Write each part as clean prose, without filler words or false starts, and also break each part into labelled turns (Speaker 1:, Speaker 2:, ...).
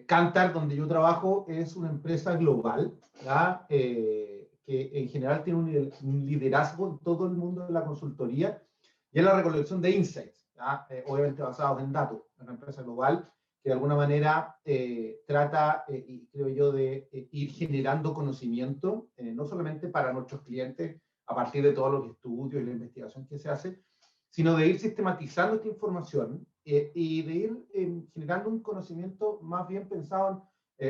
Speaker 1: Kantar, donde yo trabajo, es una empresa global, ¿ya? Que en general tiene un liderazgo en todo el mundo de la consultoría y en la recolección de insights, ¿ya? Obviamente basados en datos. Es una empresa global que de alguna manera trata, y creo yo, de ir generando conocimiento, no solamente para nuestros clientes a partir de todos los estudios y la investigación que se hace, sino de ir sistematizando esta información y de ir generando un conocimiento más bien pensado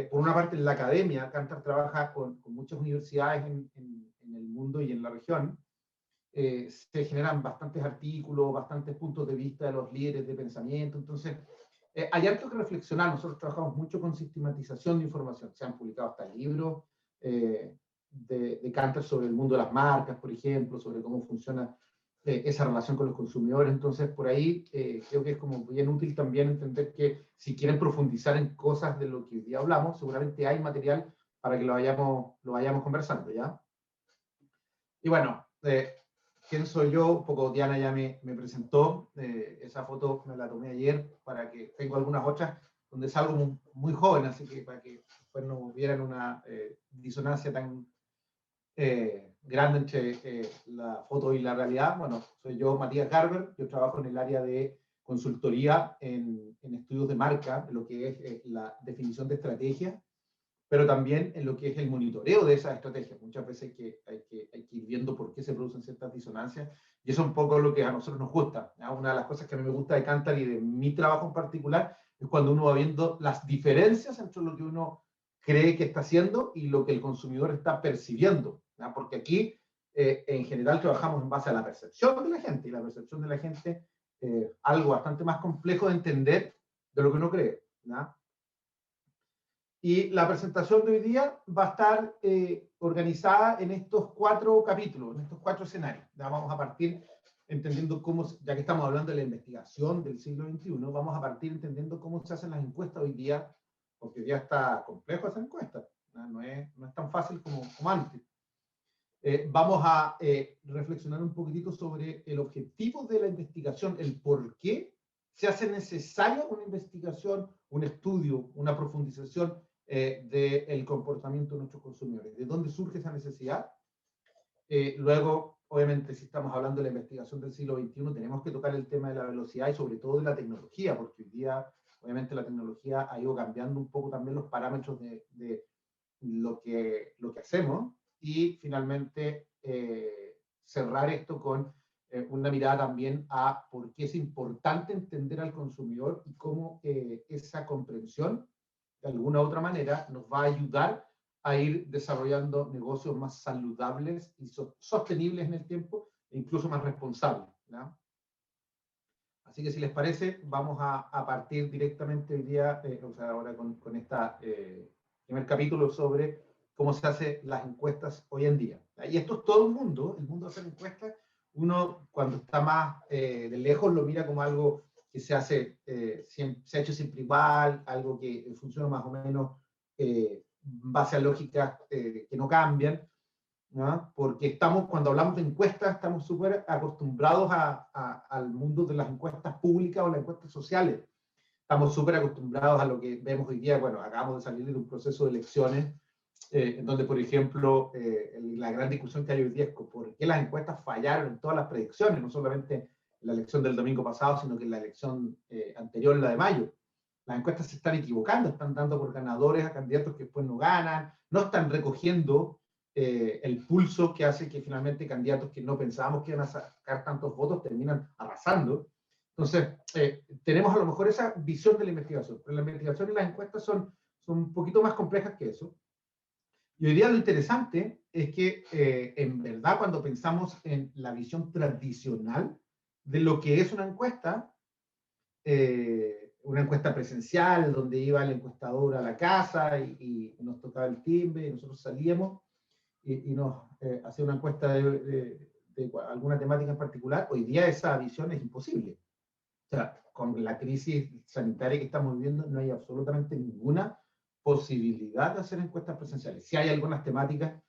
Speaker 1: por una parte en la academia. Kantar trabaja con muchas universidades en el mundo y en la región. Se generan bastantes artículos, bastantes puntos de vista de los líderes de pensamiento. Entonces, hay harto que reflexionar. Nosotros trabajamos mucho con sistematización de información. Se han publicado hasta libros de Kantar sobre el mundo de las marcas, por ejemplo, sobre cómo funciona esa relación con los consumidores. Entonces, por ahí creo que es como bien útil también entender que si quieren profundizar en cosas de lo que hoy día hablamos, seguramente hay material para que lo vayamos conversando, ¿ya? Y bueno, ¿quién soy yo? Un poco Diana ya me presentó. Esa foto me la tomé ayer para que tengo algunas otras donde salgo muy, muy joven, así que para que después no vieran una disonancia tan grande entre la foto y la realidad. Bueno, soy yo, Matías Garber. Yo trabajo en el área de consultoría en estudios de marca, en lo que es la definición de estrategia, pero también en lo que es el monitoreo de esas estrategias. Muchas veces hay que ir viendo por qué se producen ciertas disonancias, y eso es un poco lo que a nosotros nos gusta. Una de las cosas que a mí me gusta de Kantar y de mi trabajo en particular es cuando uno va viendo las diferencias entre lo que uno cree que está haciendo y lo que el consumidor está percibiendo, ¿no? Porque aquí en general trabajamos en base a la percepción de la gente, y la percepción de la gente es algo bastante más complejo de entender de lo que uno cree, ¿no? Y la presentación de hoy día va a estar organizada en estos 4 capítulos, en estos 4 escenarios. Ya vamos a partir entendiendo cómo, ya que estamos hablando de la investigación del siglo XXI, vamos a partir entendiendo cómo se hacen las encuestas hoy día, porque hoy día está complejo hacer encuestas, no es tan fácil como antes. Vamos a reflexionar un poquitito sobre el objetivo de la investigación, el por qué se hace necesaria una investigación, un estudio, una profundización del comportamiento de nuestros consumidores, de dónde surge esa necesidad. Luego, obviamente, si estamos hablando de la investigación del siglo XXI, tenemos que tocar el tema de la velocidad y sobre todo de la tecnología, porque hoy día, obviamente, la tecnología ha ido cambiando un poco también los parámetros de lo que hacemos. Y finalmente, cerrar esto con una mirada también a por qué es importante entender al consumidor y cómo esa comprensión, de alguna u otra manera, nos va a ayudar a ir desarrollando negocios más saludables y sostenibles en el tiempo, e incluso más responsables, ¿no? Así que si les parece, vamos a partir directamente hoy día, o sea, ahora con este primer capítulo sobre cómo se hacen las encuestas hoy en día. Y esto es todo el mundo de hacer encuestas. Uno, cuando está más de lejos, lo mira como algo que se ha hecho siempre igual, algo que funciona más o menos base a lógicas que no cambian, ¿no? Porque cuando hablamos de encuestas, estamos súper acostumbrados al mundo de las encuestas públicas o las encuestas sociales. Estamos súper acostumbrados a lo que vemos hoy día. Bueno, acabamos de salir de un proceso de elecciones, en donde, por ejemplo, la gran discusión que hay hoy día es por qué las encuestas fallaron en todas las predicciones, no solamente en la elección del domingo pasado, sino que en la elección anterior, la de mayo. Las encuestas se están equivocando, están dando por ganadores a candidatos que después no ganan, no están recogiendo el pulso que hace que finalmente candidatos que no pensábamos que iban a sacar tantos votos terminan arrasando. Entonces, tenemos a lo mejor esa visión de la investigación, pero la investigación y las encuestas son un poquito más complejas que eso. Y hoy día lo interesante es que, en verdad, cuando pensamos en la visión tradicional de lo que es una encuesta presencial, donde iba el encuestador a la casa y nos tocaba el timbre y nosotros salíamos y nos hacía una encuesta de alguna temática en particular, hoy día esa visión es imposible. O sea, con la crisis sanitaria que estamos viviendo, no hay absolutamente ninguna posibilidad de hacer encuestas presenciales. Sí hay algunas temáticas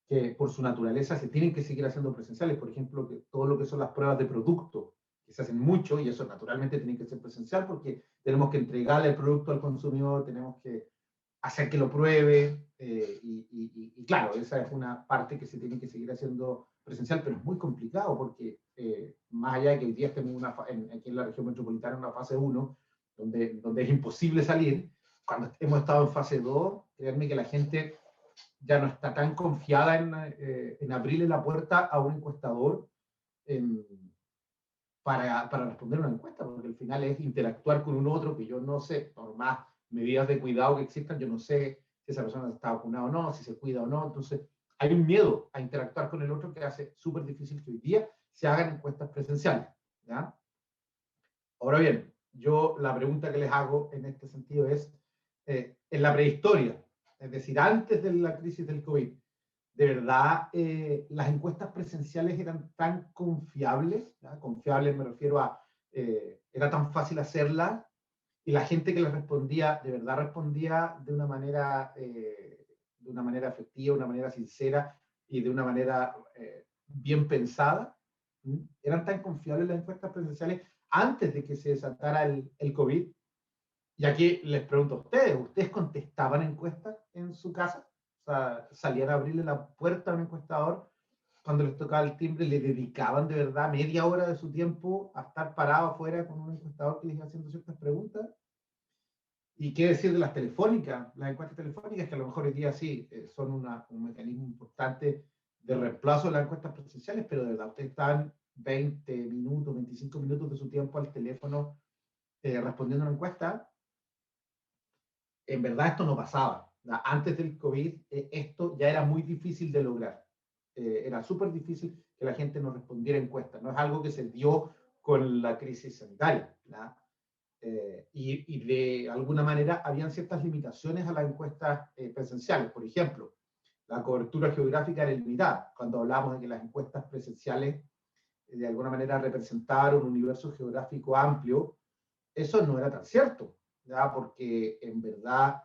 Speaker 1: que por su naturaleza se tienen que seguir haciendo presenciales, por ejemplo, que todo lo que son las pruebas de producto, que se hacen mucho, y eso naturalmente tiene que ser presencial, porque tenemos que entregarle el producto al consumidor, tenemos que hacer que lo pruebe, y claro, esa es una parte que se tiene que seguir haciendo presencial, pero es muy complicado, porque más allá de que hoy día estemos aquí en la región metropolitana en una fase 1, donde es imposible salir, cuando hemos estado en fase 2, créanme que la gente ya no está tan confiada en abrirle la puerta a un encuestador en, para responder una encuesta, porque al final es interactuar con un otro que yo no sé, por más medidas de cuidado que existan, yo no sé si esa persona está vacunada o no, si se cuida o no. Entonces, hay un miedo a interactuar con el otro que hace súper difícil que hoy día se hagan encuestas presenciales, ¿ya? Ahora bien, yo la pregunta que les hago en este sentido es, en la prehistoria, es decir, antes de la crisis del COVID, ¿de verdad las encuestas presenciales eran tan confiables? ¿Ya? Confiables me refiero a, era tan fácil hacerlas, y la gente que les respondía, ¿de verdad respondía de una manera efectiva, de una manera sincera y de una manera bien pensada? ¿Mm? ¿Eran tan confiables las encuestas presenciales antes de que se desatara el COVID? Y aquí les pregunto a ustedes, ¿ustedes contestaban encuestas en su casa? O sea, ¿salían a abrirle la puerta a un encuestador cuando les tocaba el timbre? ¿Le dedicaban de verdad media hora de su tiempo a estar parado afuera con un encuestador que les iba haciendo ciertas preguntas? ¿Y qué decir de las telefónicas? Las encuestas telefónicas, que a lo mejor hoy día sí son un mecanismo importante de reemplazo de las encuestas presenciales, pero de verdad ustedes estaban 20 minutos, 25 minutos de su tiempo al teléfono respondiendo a una encuesta. En verdad esto no pasaba. Antes del COVID esto ya era muy difícil de lograr. Era súper difícil que la gente nos respondiera encuestas. No es algo que se dio con la crisis sanitaria. Y de alguna manera habían ciertas limitaciones a las encuestas presenciales. Por ejemplo, la cobertura geográfica era limitada. Cuando hablamos de que las encuestas presenciales de alguna manera representaban un universo geográfico amplio, eso no era tan cierto, ¿ya? Porque en verdad,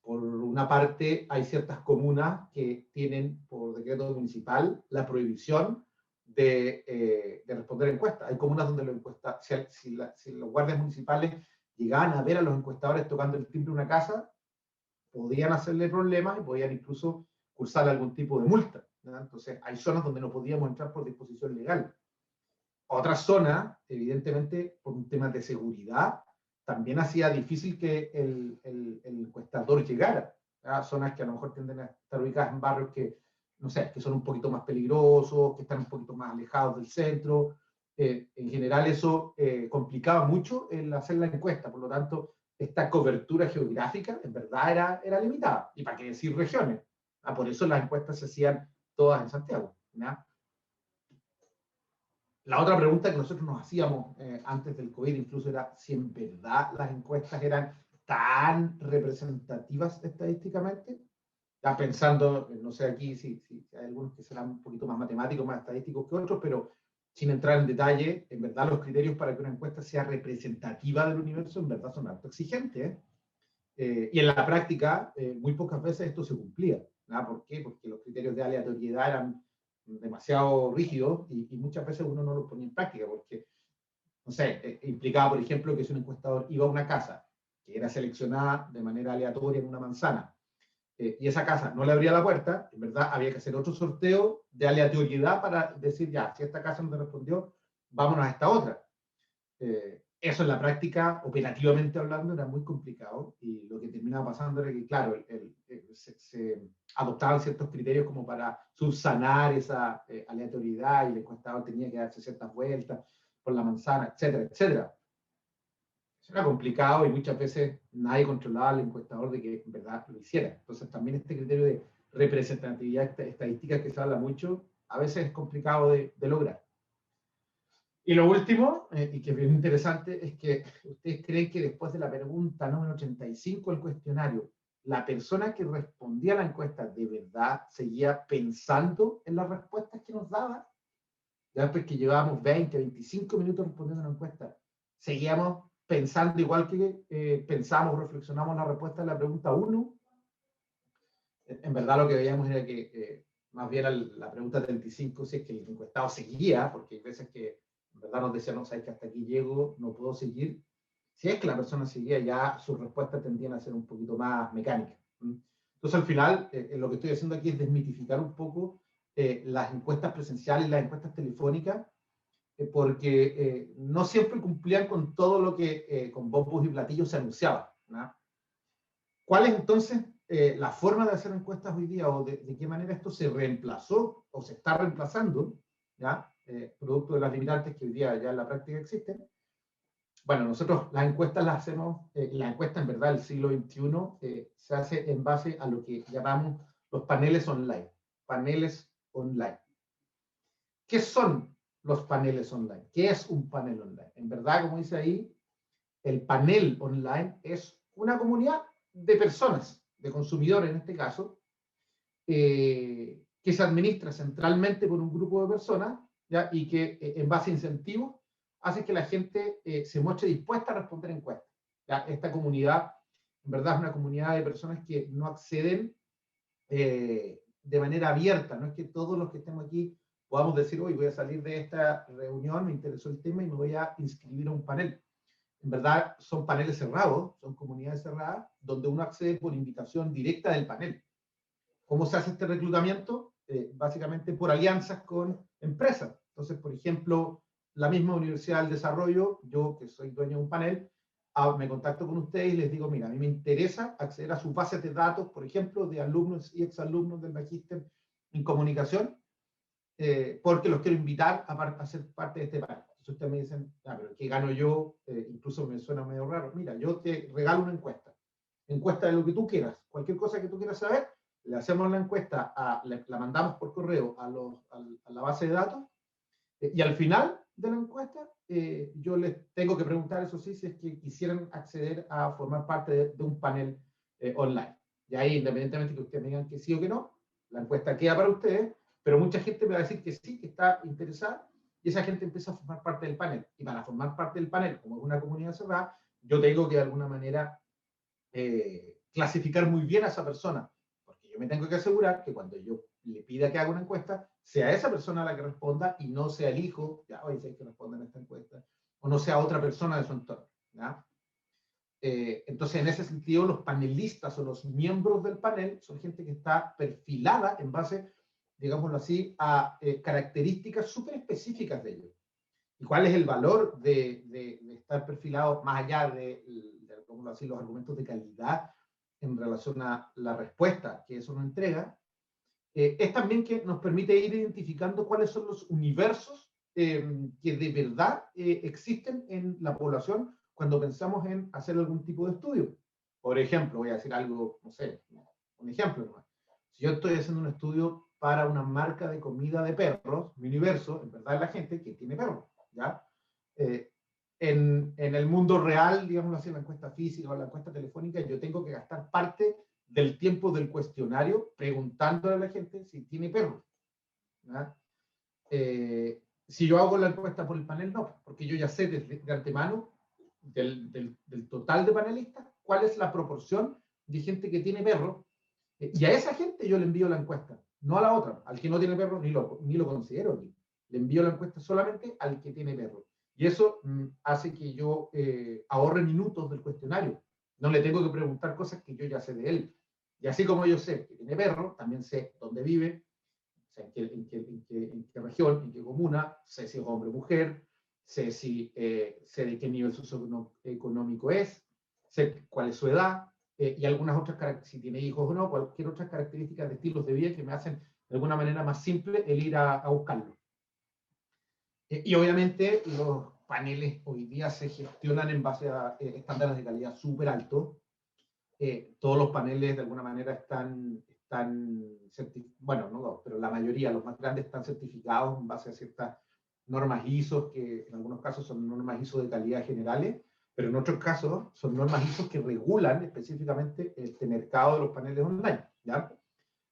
Speaker 1: por una parte, hay ciertas comunas que tienen por decreto municipal la prohibición de responder encuestas. Hay comunas donde si los guardias municipales llegaban a ver a los encuestadores tocando el timbre de una casa, podían hacerle problemas y podían incluso cursarle algún tipo de multa, ¿ya? Entonces, hay zonas donde no podíamos entrar por disposición legal. Otras zonas, evidentemente, por un tema de seguridad, también hacía difícil que el encuestador llegara. ¿Ya? Zonas que a lo mejor tienden a estar ubicadas en barrios que, no sé, que son un poquito más peligrosos, que están un poquito más alejados del centro. En general eso complicaba mucho el hacer la encuesta, por lo tanto, esta cobertura geográfica en verdad era limitada. Y para qué decir regiones. Por eso las encuestas se hacían todas en Santiago. ¿Ya? La otra pregunta que nosotros nos hacíamos antes del COVID incluso era si en verdad las encuestas eran tan representativas estadísticamente. Ya pensando, no sé aquí si hay algunos que serán un poquito más matemáticos, más estadísticos que otros, pero sin entrar en detalle, en verdad los criterios para que una encuesta sea representativa del universo en verdad son harto exigentes. Y en la práctica, muy pocas veces esto se cumplía. ¿No? ¿Por qué? Porque los criterios de aleatoriedad eran demasiado rígidos y muchas veces uno no los ponía en práctica, porque, no sé, implicaba, por ejemplo, que si un encuestador iba a una casa que era seleccionada de manera aleatoria en una manzana, y esa casa no le abría la puerta, en verdad había que hacer otro sorteo de aleatoriedad para decir, ya, si esta casa no te respondió, vámonos a esta otra. Eso en la práctica, operativamente hablando, era muy complicado, y lo que terminaba pasando era que, claro, se adoptaban ciertos criterios como para subsanar esa aleatoriedad, y el encuestador tenía que darse ciertas vueltas por la manzana, etcétera, etcétera. Eso era complicado y muchas veces nadie controlaba al encuestador de que en verdad lo hiciera. Entonces también este criterio de representatividad estadística que se habla mucho, a veces es complicado de lograr. Y lo último, y que es bien interesante, es que ustedes creen que después de la pregunta número 85 del cuestionario, la persona que respondía a la encuesta de verdad seguía pensando en las respuestas que nos daba. Ya después que llevábamos 20, 25 minutos respondiendo a la encuesta, seguíamos pensando igual que pensamos, reflexionamos la respuesta de la pregunta 1. En verdad lo que veíamos era que más bien la pregunta 35, si es que el encuestado seguía, porque hay veces que en verdad nos decían, no, sabes que hasta aquí llego, no puedo seguir. Si es que la persona seguía, ya sus respuestas tendían a ser un poquito más mecánicas. Entonces, al final, lo que estoy haciendo aquí es desmitificar un poco las encuestas presenciales, las encuestas telefónicas, porque no siempre cumplían con todo lo que con bombos y platillos se anunciaba, ¿no? ¿Cuál es entonces la forma de hacer encuestas hoy día o de qué manera esto se reemplazó o se está reemplazando, ¿ya? Producto de las limitantes que hoy día ya en la práctica existen? Bueno, nosotros las encuestas las hacemos, la encuesta en verdad del siglo XXI se hace en base a lo que llamamos los paneles online. Paneles online. ¿Qué son los paneles online? ¿Qué es un panel online? En verdad, como dice ahí, el panel online es una comunidad de personas, de consumidores en este caso, que se administra centralmente por un grupo de personas, ¿ya? Y que en base a incentivos hace que la gente se muestre dispuesta a responder encuestas. ¿Ya? Esta comunidad, en verdad, es una comunidad de personas que no acceden de manera abierta. No es que todos los que estemos aquí podamos decir, hoy voy a salir de esta reunión, me interesó el tema y me voy a inscribir a un panel. En verdad, son paneles cerrados, son comunidades cerradas, donde uno accede por invitación directa del panel. ¿Cómo se hace este reclutamiento? Básicamente por alianzas con empresas. Entonces, por ejemplo, la misma Universidad del Desarrollo, yo que soy dueño de un panel, me contacto con ustedes y les digo, mira, a mí me interesa acceder a sus bases de datos, por ejemplo, de alumnos y exalumnos del Magíster en Comunicación, porque los quiero invitar a ser parte de este panel. Entonces ustedes me dicen, ah, pero ¿qué gano yo? Incluso me suena medio raro. Mira, yo te regalo una encuesta de lo que tú quieras, cualquier cosa que tú quieras saber, le hacemos la encuesta, la mandamos por correo a la base de datos, y al final de la encuesta yo les tengo que preguntar, eso sí, si es que quisieran acceder a formar parte de un panel online. Y ahí, independientemente que ustedes me digan que sí o que no, la encuesta queda para ustedes, pero mucha gente me va a decir que sí, que está interesada, y esa gente empieza a formar parte del panel. Y para formar parte del panel, como es una comunidad cerrada, yo tengo que de alguna manera clasificar muy bien a esa persona, porque yo me tengo que asegurar que cuando yo le pida que haga una encuesta, sea esa persona la que responda y no sea el hijo, ya, oye, si hay que responder en esta encuesta, o no sea otra persona de su entorno, ¿ya? Entonces, en ese sentido, los panelistas o los miembros del panel son gente que está perfilada en base, digámoslo así, a características súper específicas de ellos. ¿Y cuál es el valor de estar perfilado más allá de así, los argumentos de calidad en relación a la respuesta que eso nos entrega? Es también que nos permite ir identificando cuáles son los universos que de verdad existen en la población cuando pensamos en hacer algún tipo de estudio. Por ejemplo, voy a decir algo, no sé, un ejemplo nomás. Si yo estoy haciendo un estudio para una marca de comida de perros, mi universo, en verdad, es la gente que tiene perros, ¿ya? En el mundo real, digamos así, en la encuesta física o la encuesta telefónica, yo tengo que gastar parte del tiempo del cuestionario preguntándole a la gente si tiene perros. Si yo hago la encuesta por el panel, no, porque yo ya sé de antemano del total de panelistas cuál es la proporción de gente que tiene perro, y a esa gente yo le envío la encuesta, no a la otra, al que no tiene perro ni lo considero aquí. Le envío la encuesta solamente al que tiene perro. Y eso hace que yo ahorre minutos del cuestionario. No le tengo que preguntar cosas que yo ya sé de él. Y así como yo sé que tiene perro, también sé dónde vive, o sea, en qué región, en qué comuna, sé si es hombre o mujer, sé de qué nivel socioeconómico es, sé cuál es su edad, y algunas otras, si tiene hijos o no, cualquier otras características de estilos de vida que me hacen de alguna manera más simple el ir a buscarlo. Y obviamente los paneles hoy día se gestionan en base a estándares de calidad súper altos. Todos los paneles de alguna manera están bueno, no todos, pero la mayoría, los más grandes, están certificados en base a ciertas normas ISO, que en algunos casos son normas ISO de calidad generales, pero en otros casos son normas ISO que regulan específicamente este mercado de los paneles online, ¿ya?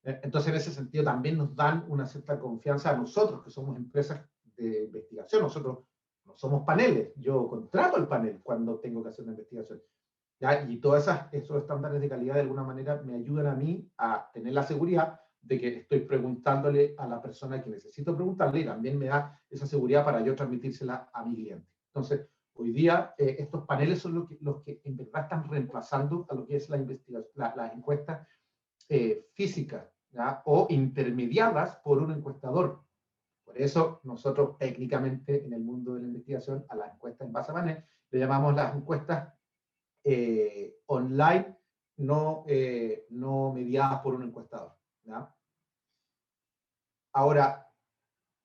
Speaker 1: Entonces, en ese sentido, también nos dan una cierta confianza a nosotros, que somos empresas de investigación. Nosotros no somos paneles. Yo contrato el panel cuando tengo que hacer una investigación, ¿ya? Y todos esos estándares de calidad, de alguna manera, me ayudan a mí a tener la seguridad de que estoy preguntándole a la persona que necesito preguntarle y también me da esa seguridad para yo transmitírsela a mi cliente. Entonces, hoy día estos paneles son los que en verdad están reemplazando a lo que es la investigación, las encuestas físicas, ¿ya? O intermediadas por un encuestador. Por eso nosotros técnicamente en el mundo de la investigación a las encuestas en base a panel le llamamos las encuestas online no mediadas por un encuestador, ¿ya? Ahora,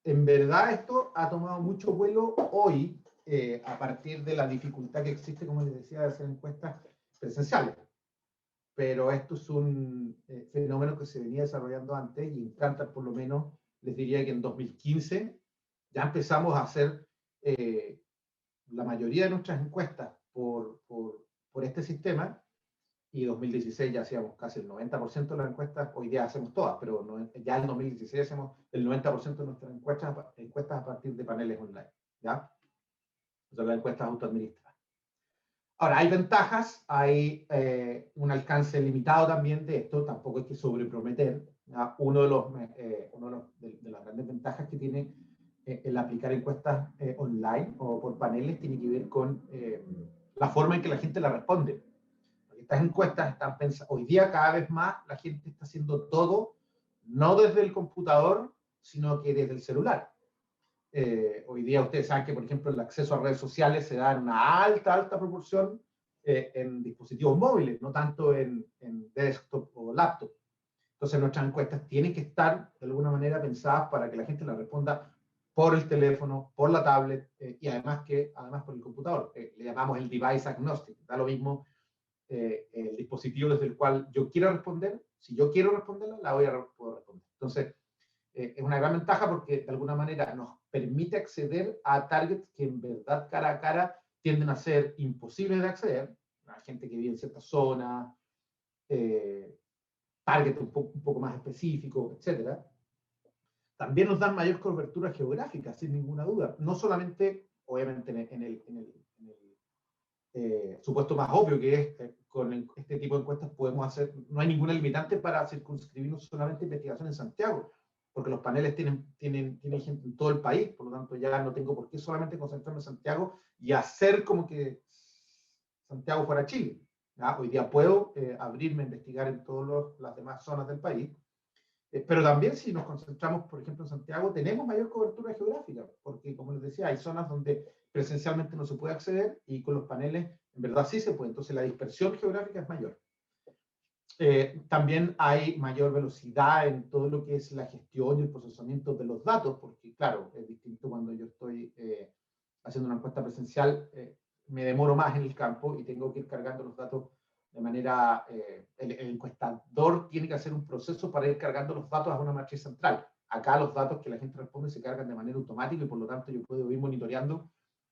Speaker 1: en verdad esto ha tomado mucho vuelo hoy a partir de la dificultad que existe, como les decía, de hacer encuestas presenciales. Pero esto es un fenómeno que se venía desarrollando antes y en Kantar, por lo menos, les diría que en 2015 ya empezamos a hacer la mayoría de nuestras encuestas por este sistema, y 2016 ya hacíamos casi el 90% de las encuestas. Hoy día hacemos todas, pero no, ya en 2016 hacemos el 90% de nuestras encuestas a partir de paneles online, ¿ya? O sea, las encuestas autoadministradas. Ahora, hay ventajas, hay un alcance limitado también de esto, tampoco hay que sobreprometer, ¿ya? Una de las grandes ventajas que tiene el aplicar encuestas online o por paneles tiene que ver con la forma en que la gente la responde. Estas encuestas están pensadas, hoy día cada vez más la gente está haciendo todo, no desde el computador, sino que desde el celular. Hoy día ustedes saben que, por ejemplo, el acceso a redes sociales se da en una alta proporción en dispositivos móviles, no tanto en desktop o laptop. Entonces nuestras encuestas tienen que estar de alguna manera pensadas para que la gente la responda por el teléfono, por la tablet y además por el computador. Le llamamos el device agnostic, da lo mismo el dispositivo desde el cual yo quiero responder. Si yo quiero responderla, la voy a poder responder. Entonces, es una gran ventaja porque de alguna manera nos permite acceder a targets que en verdad cara a cara tienden a ser imposibles de acceder, a gente que vive en ciertas zonas, targets un poco más específicos, etc. También nos dan mayor cobertura geográfica, sin ninguna duda. No solamente, obviamente, en el supuesto más obvio que es con este tipo de encuestas podemos hacer, no hay ninguna limitante para circunscribirnos solamente a investigación en Santiago, porque los paneles tienen gente en todo el país, por lo tanto ya no tengo por qué solamente concentrarme en Santiago y hacer como que Santiago fuera Chile. ¿Ya? Hoy día puedo abrirme a investigar en todas las demás zonas del país, pero también si nos concentramos, por ejemplo, en Santiago, tenemos mayor cobertura geográfica, porque como les decía, hay zonas donde presencialmente no se puede acceder y con los paneles en verdad sí se puede, entonces la dispersión geográfica es mayor. También hay mayor velocidad en todo lo que es la gestión y el procesamiento de los datos, porque claro, es distinto cuando yo estoy haciendo una encuesta presencial, me demoro más en el campo y tengo que ir cargando los datos de manera, el encuestador tiene que hacer un proceso para ir cargando los datos a una matriz central. Acá los datos que la gente responde se cargan de manera automática y por lo tanto yo puedo ir monitoreando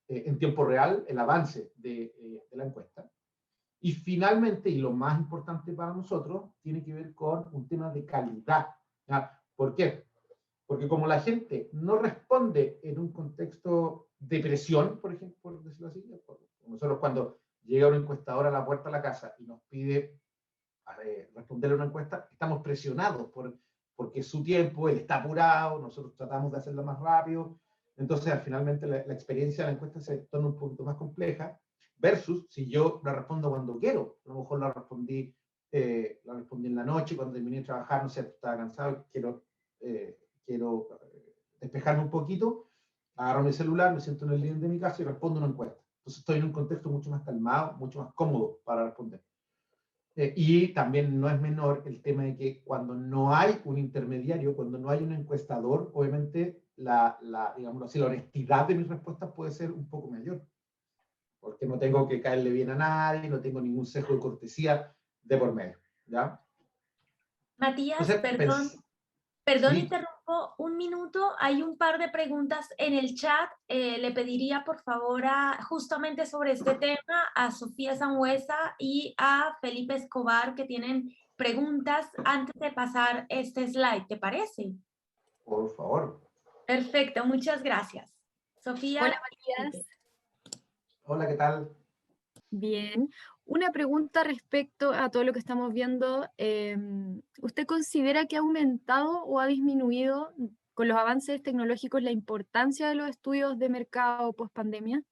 Speaker 1: en tiempo real el avance de la encuesta. Y finalmente, y lo más importante para nosotros, tiene que ver con un tema de calidad. ¿Ya? ¿Por qué? Porque como la gente no responde en un contexto de presión, por ejemplo, por decirlo así, nosotros cuando llega un encuestador a la puerta de la casa y nos pide responderle una encuesta, estamos presionados porque es su tiempo, él está apurado, nosotros tratamos de hacerlo más rápido, entonces finalmente la experiencia de la encuesta se torna un poquito más compleja, versus si yo la respondo cuando quiero, a lo mejor la respondí en la noche, cuando terminé de trabajar, no sé, estaba cansado, quiero despejarme un poquito, agarro mi celular, me siento en el living de mi casa y respondo una encuesta. Entonces estoy en un contexto mucho más calmado, mucho más cómodo para responder. Y también no es menor el tema de que cuando no hay un intermediario, cuando no hay un encuestador, obviamente digámoslo así, la honestidad de mis respuestas puede ser un poco mayor. Porque no tengo que caerle bien a nadie, no tengo ningún sesgo de cortesía de por medio. ¿Ya?
Speaker 2: Matías,
Speaker 1: Entonces,
Speaker 2: perdón,
Speaker 1: sí.
Speaker 2: interrumpo un minuto. Hay un par de preguntas en el chat. Le pediría, por favor, justamente sobre este tema, a Sofía Sangüesa y a Felipe Escobar, que tienen preguntas antes de pasar este slide. ¿Te parece?
Speaker 1: Por favor.
Speaker 2: Perfecto, muchas gracias. Sofía.
Speaker 3: Hola, Matías.
Speaker 1: Hola, ¿qué tal?
Speaker 3: Bien. Una pregunta respecto a todo lo que estamos viendo. ¿Usted considera que ha aumentado o ha disminuido con los avances tecnológicos la importancia de los estudios de mercado post pandemia?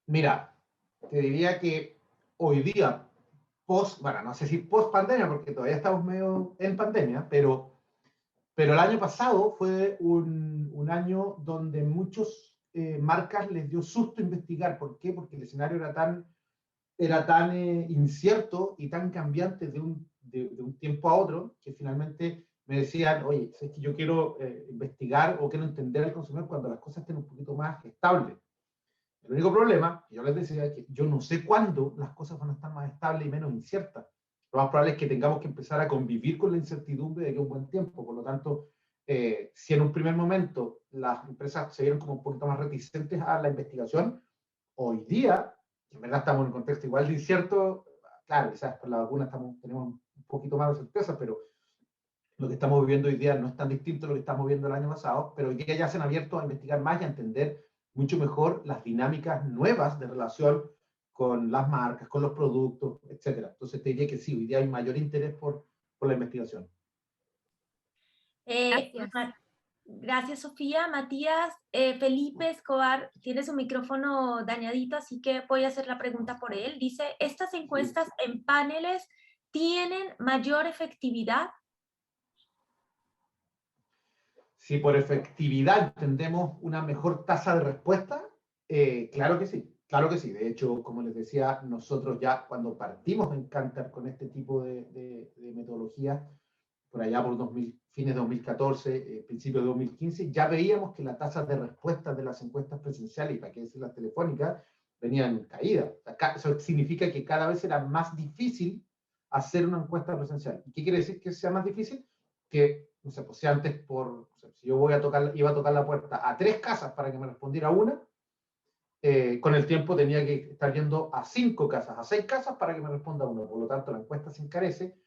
Speaker 1: Mira, te diría que hoy día, bueno, no sé si post pandemia, porque todavía estamos medio en pandemia, pero el año pasado fue un año donde muchos marcas les dio susto investigar. ¿Por qué? Porque el escenario era tan incierto y tan cambiante de un tiempo a otro, que finalmente me decían, oye, es que yo quiero investigar o quiero entender al consumidor cuando las cosas estén un poquito más estables. El único problema, que yo les decía, es que yo no sé cuándo las cosas van a estar más estables y menos inciertas. Lo más probable es que tengamos que empezar a convivir con la incertidumbre de que un buen tiempo. Por lo tanto, si en un primer momento las empresas se vieron como un poquito más reticentes a la investigación, hoy día, que en verdad estamos en un contexto igual de incierto, claro, quizás por la vacuna tenemos un poquito más de certeza, pero lo que estamos viviendo hoy día no es tan distinto a lo que estamos viendo el año pasado, pero hoy día ya se han abierto a investigar más y a entender mucho mejor las dinámicas nuevas de relación con las marcas, con los productos, etcétera. Entonces te diría que sí, hoy día hay mayor interés por la investigación.
Speaker 3: Gracias.
Speaker 2: Gracias, Sofía. Matías, Felipe Escobar tiene su micrófono dañadito, así que voy a hacer la pregunta por él. Dice, ¿estas encuestas en paneles tienen mayor efectividad?
Speaker 1: Si por efectividad entendemos una mejor tasa de respuesta, claro que sí, claro que sí. De hecho, como les decía, nosotros ya cuando partimos en Kantar con este tipo de metodología, por allá por fines de 2014, principios de 2015, ya veíamos que la tasa de respuesta de las encuestas presenciales y para qué decir las telefónicas venían en caída. Eso significa que cada vez era más difícil hacer una encuesta presencial. ¿Y qué quiere decir que sea más difícil? Que, no sé, pues si antes si yo iba a tocar la puerta a 3 casas para que me respondiera una, con el tiempo tenía que estar yendo a 5 casas, a 6 casas para que me responda uno. Por lo tanto, la encuesta se encarece,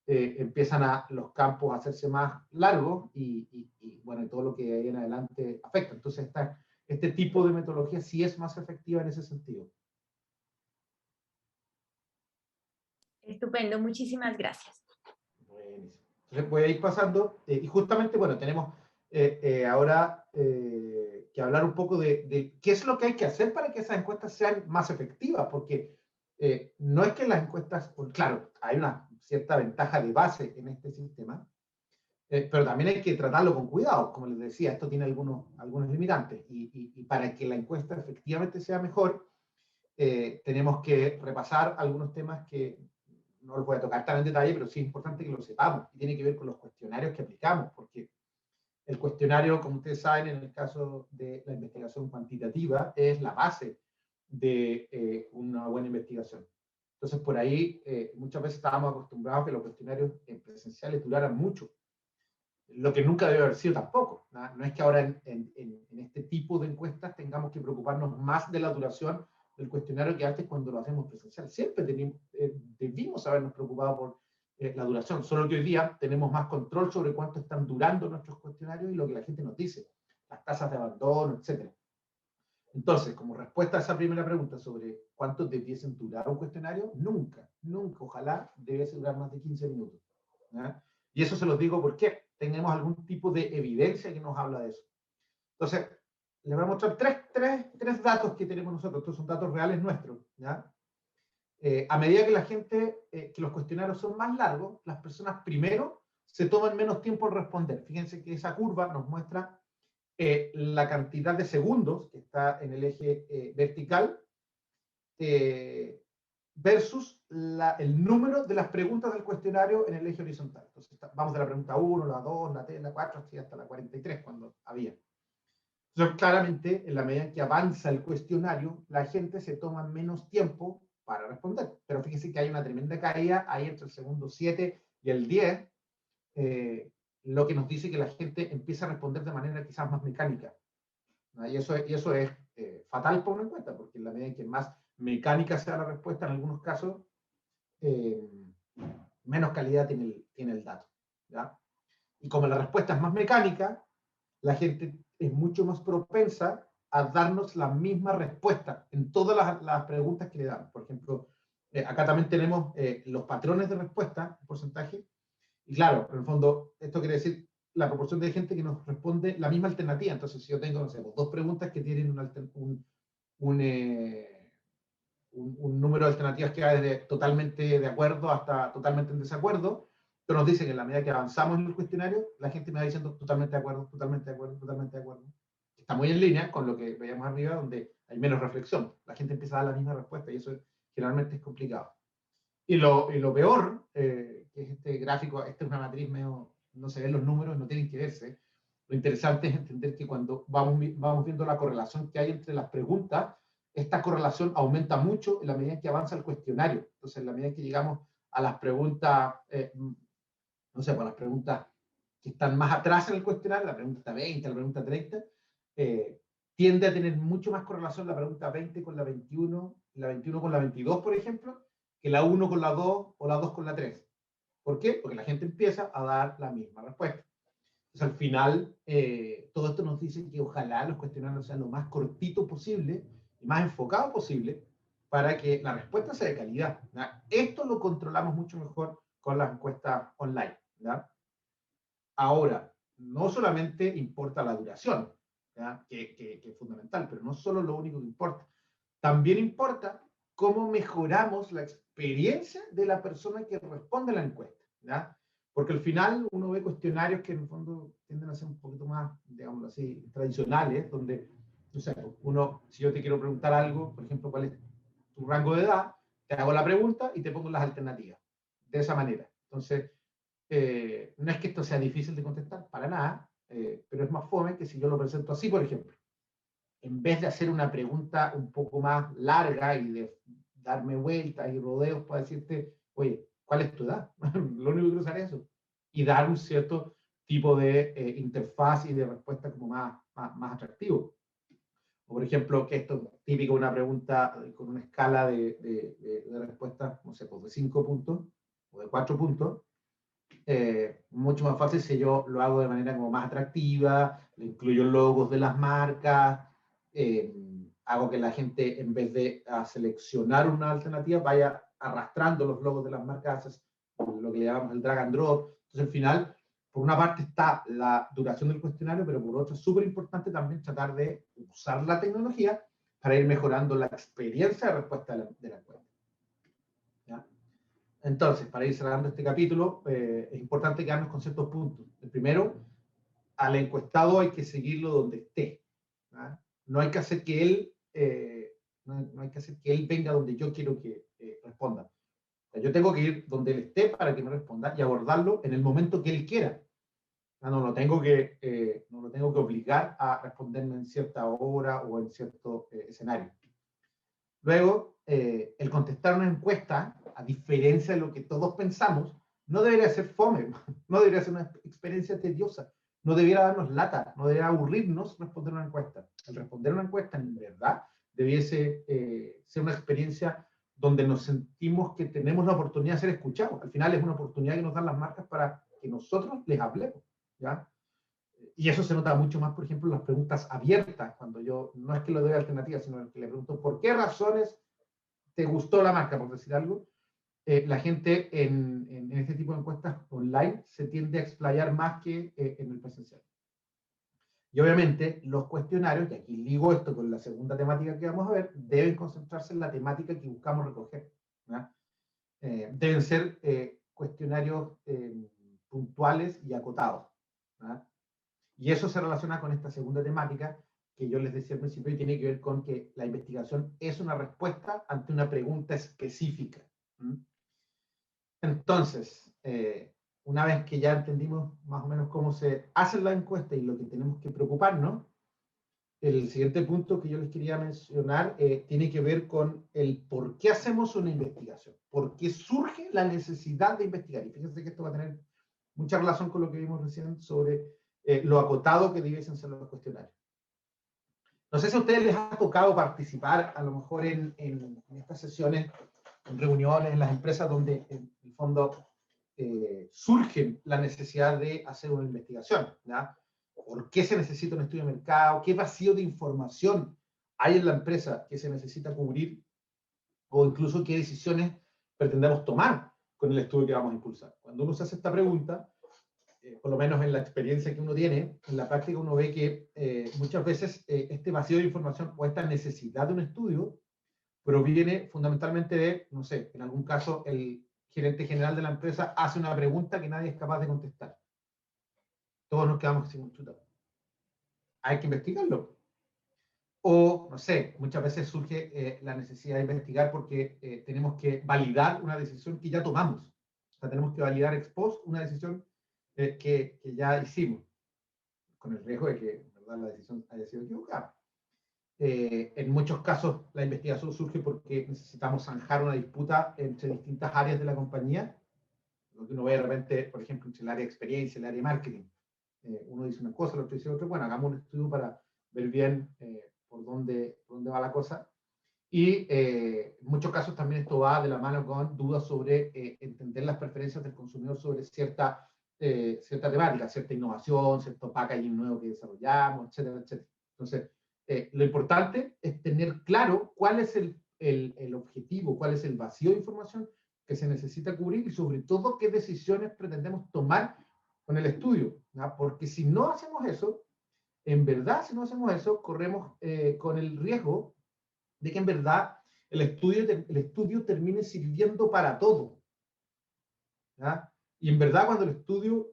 Speaker 1: empiezan los campos a hacerse más largos y bueno, todo lo que hay en adelante afecta. Entonces, este tipo de metodología sí es más efectiva en ese sentido.
Speaker 2: Estupendo, muchísimas gracias.
Speaker 1: Buenísimo. Entonces voy a ir pasando, y justamente, bueno, tenemos ahora que hablar un poco de qué es lo que hay que hacer para que esas encuestas sean más efectivas, porque no es que las encuestas, pues, claro, hay una cierta ventaja de base en este sistema, pero también hay que tratarlo con cuidado. Como les decía, esto tiene algunos limitantes, y para que la encuesta efectivamente sea mejor, tenemos que repasar algunos temas que no los voy a tocar tan en detalle, pero sí es importante que lo sepamos, y tiene que ver con los cuestionarios que aplicamos, porque el cuestionario, como ustedes saben, en el caso de la investigación cuantitativa, es la base de una buena investigación. Entonces, por ahí, muchas veces estábamos acostumbrados a que los cuestionarios presenciales duraran mucho, lo que nunca debe haber sido tampoco. No es que ahora en este tipo de encuestas tengamos que preocuparnos más de la duración del cuestionario que antes cuando lo hacemos presencial. Siempre debimos habernos preocupado por la duración, solo que hoy día tenemos más control sobre cuánto están durando nuestros cuestionarios y lo que la gente nos dice, las tasas de abandono, etc. Entonces, como respuesta a esa primera pregunta sobre cuánto debiesen durar un cuestionario, nunca, ojalá debiese durar más de 15 minutos. ¿Ya? Y eso se los digo porque tenemos algún tipo de evidencia que nos habla de eso. Entonces, les voy a mostrar tres datos que tenemos nosotros. Estos son datos reales nuestros. ¿Ya? A medida que los cuestionarios son más largos, las personas primero se toman menos tiempo en responder. Fíjense que esa curva nos muestra la cantidad de segundos que está en el eje vertical versus el número de las preguntas del cuestionario en el eje horizontal. Entonces, vamos de la pregunta 1, la 2, la 3, la 4, hasta la 43, cuando había. Entonces, claramente, en la medida en que avanza el cuestionario, la gente se toma menos tiempo para responder. Pero fíjense que hay una tremenda caída ahí entre el segundo 7 y el 10, lo que nos dice que la gente empieza a responder de manera quizás más mecánica. ¿No? Y eso es fatal para una encuesta, porque en la medida en que más mecánica sea la respuesta, en algunos casos, menos calidad tiene el dato. ¿Ya? Y como la respuesta es más mecánica, la gente es mucho más propensa a darnos la misma respuesta en todas las preguntas que le damos. Por ejemplo, acá también tenemos los patrones de respuesta, porcentaje, y claro, en el fondo, esto quiere decir la proporción de gente que nos responde la misma alternativa. Entonces, si yo tengo, no sé, dos preguntas que tienen un número de alternativas que va desde totalmente de acuerdo hasta totalmente en desacuerdo, pero nos dicen que en la medida que avanzamos en el cuestionario, la gente me va diciendo totalmente de acuerdo, totalmente de acuerdo, totalmente de acuerdo. Está muy en línea con lo que veíamos arriba, donde hay menos reflexión. La gente empieza a dar la misma respuesta y eso generalmente es complicado. Y lo peor, que es este gráfico, esta es una matriz medio, no se ven los números, no tienen que verse. Lo interesante es entender que cuando vamos viendo la correlación que hay entre las preguntas, esta correlación aumenta mucho en la medida que avanza el cuestionario. Entonces, en la medida que llegamos a las preguntas, no sé, pues las preguntas que están más atrás en el cuestionario, la pregunta 20, la pregunta 30, tiende a tener mucho más correlación la pregunta 20 con la 21, la 21 con la 22, por ejemplo, que la 1 con la 2 o la 2 con la 3. ¿Por qué? Porque la gente empieza a dar la misma respuesta. Entonces, al final, todo esto nos dice que ojalá los cuestionarios sean lo más cortito posible y más enfocado posible para que la respuesta sea de calidad, ¿verdad? Esto lo controlamos mucho mejor con las encuestas online, ¿verdad? Ahora, no solamente importa la duración, ¿verdad? Que es fundamental, pero no solo lo único que importa. También importa cómo mejoramos la experiencia de la persona que responde a la encuesta, ¿verdad? Porque al final uno ve cuestionarios que en el fondo tienden a ser un poquito más, digamos así, tradicionales, donde, no sé, uno, si yo te quiero preguntar algo, por ejemplo, cuál es tu rango de edad, te hago la pregunta y te pongo las alternativas. De esa manera. Entonces, no es que esto sea difícil de contestar, para nada, pero es más fome que si yo lo presento así, por ejemplo. En vez de hacer una pregunta un poco más larga y de darme vueltas y rodeos para decirte, oye, ¿cuál es tu edad? Lo único que quiero usar es eso. Y dar un cierto tipo de interfaz y de respuesta como más atractivo. O por ejemplo, que esto es típico, una pregunta con una escala de respuesta, no sé, pues de 5 puntos o de 4 puntos. Mucho más fácil si yo lo hago de manera como más atractiva, le incluyo logos de las marcas, hago que la gente, en vez de seleccionar una alternativa, vaya arrastrando los logos de las marcas, lo que le llamamos el drag and drop. Entonces, al final, por una parte está la duración del cuestionario, pero por otra es súper importante también tratar de usar la tecnología para ir mejorando la experiencia de respuesta de la encuesta. ¿Ya? Entonces, para ir cerrando este capítulo, es importante quedarnos con ciertos puntos. El primero, al encuestado hay que seguirlo donde esté. ¿Ya? No hay que hacer que él, no hay que hacer que él venga donde yo quiero que responda. O sea, yo tengo que ir donde él esté para que me responda y abordarlo en el momento que él quiera. No lo tengo que obligar a responderme en cierta hora o en cierto escenario. Luego, el contestar una encuesta, a diferencia de lo que todos pensamos, no debería ser fome, no debería ser una experiencia tediosa, no debiera darnos lata, no debería aburrirnos responder una encuesta. El responder una encuesta, en verdad, debiese ser una experiencia donde nos sentimos que tenemos la oportunidad de ser escuchados. Al final es una oportunidad que nos dan las marcas para que nosotros les hablemos, ¿ya? Y eso se nota mucho más, por ejemplo, en las preguntas abiertas, cuando yo no es que le doy alternativas, sino que le pregunto ¿por qué razones te gustó la marca, por decir algo? La gente en este tipo de encuestas online se tiende a explayar más que en el presencial. Y obviamente los cuestionarios, y aquí ligo esto con la segunda temática que vamos a ver, deben concentrarse en la temática que buscamos recoger, ¿no? Deben ser cuestionarios puntuales y acotados, ¿no? Y eso se relaciona con esta segunda temática que yo les decía al principio y tiene que ver con que la investigación es una respuesta ante una pregunta específica. Entonces, una vez que ya entendimos más o menos cómo se hace la encuesta y lo que tenemos que preocuparnos, el siguiente punto que yo les quería mencionar tiene que ver con el por qué hacemos una investigación, por qué surge la necesidad de investigar. Y fíjense que esto va a tener mucha relación con lo que vimos recién sobre lo acotado que debiesen ser los cuestionarios. No sé si a ustedes les ha tocado participar a lo mejor en estas sesiones, en reuniones, en las empresas donde en el fondo surge la necesidad de hacer una investigación, ¿ya? por qué se necesita un estudio de mercado, qué vacío de información hay en la empresa que se necesita cubrir, o incluso qué decisiones pretendemos tomar con el estudio que vamos a impulsar. Cuando uno se hace esta pregunta, por lo menos en la experiencia que uno tiene, en la práctica uno ve que muchas veces este vacío de información o esta necesidad de un estudio proviene fundamentalmente de, no sé, en algún caso el gerente general de la empresa hace una pregunta que nadie es capaz de contestar. Todos nos quedamos sin un chuta. Hay que investigarlo. O, no sé, muchas veces surge la necesidad de investigar porque tenemos que validar una decisión que ya tomamos. O sea, tenemos que validar ex post una decisión que ya hicimos, con el riesgo de que, en verdad, la decisión haya sido equivocada. En muchos casos, la investigación surge porque necesitamos zanjar una disputa entre distintas áreas de la compañía. Lo que uno ve de repente, por ejemplo, entre el área de experiencia y el área de marketing. Uno dice una cosa, el otro dice otra. Bueno, hagamos un estudio para ver bien por dónde va la cosa. Y en muchos casos también esto va de la mano con dudas sobre entender las preferencias del consumidor sobre cierta temática, cierta innovación, cierto packaging nuevo que desarrollamos, etcétera, etcétera. Entonces, lo importante es tener claro cuál es el objetivo, cuál es el vacío de información que se necesita cubrir y sobre todo qué decisiones pretendemos tomar con el estudio, ¿no? Porque si no hacemos eso, en verdad, si no hacemos eso, corremos con el riesgo de que en verdad el estudio termine sirviendo para todo. ¿Ya? Y en verdad cuando el estudio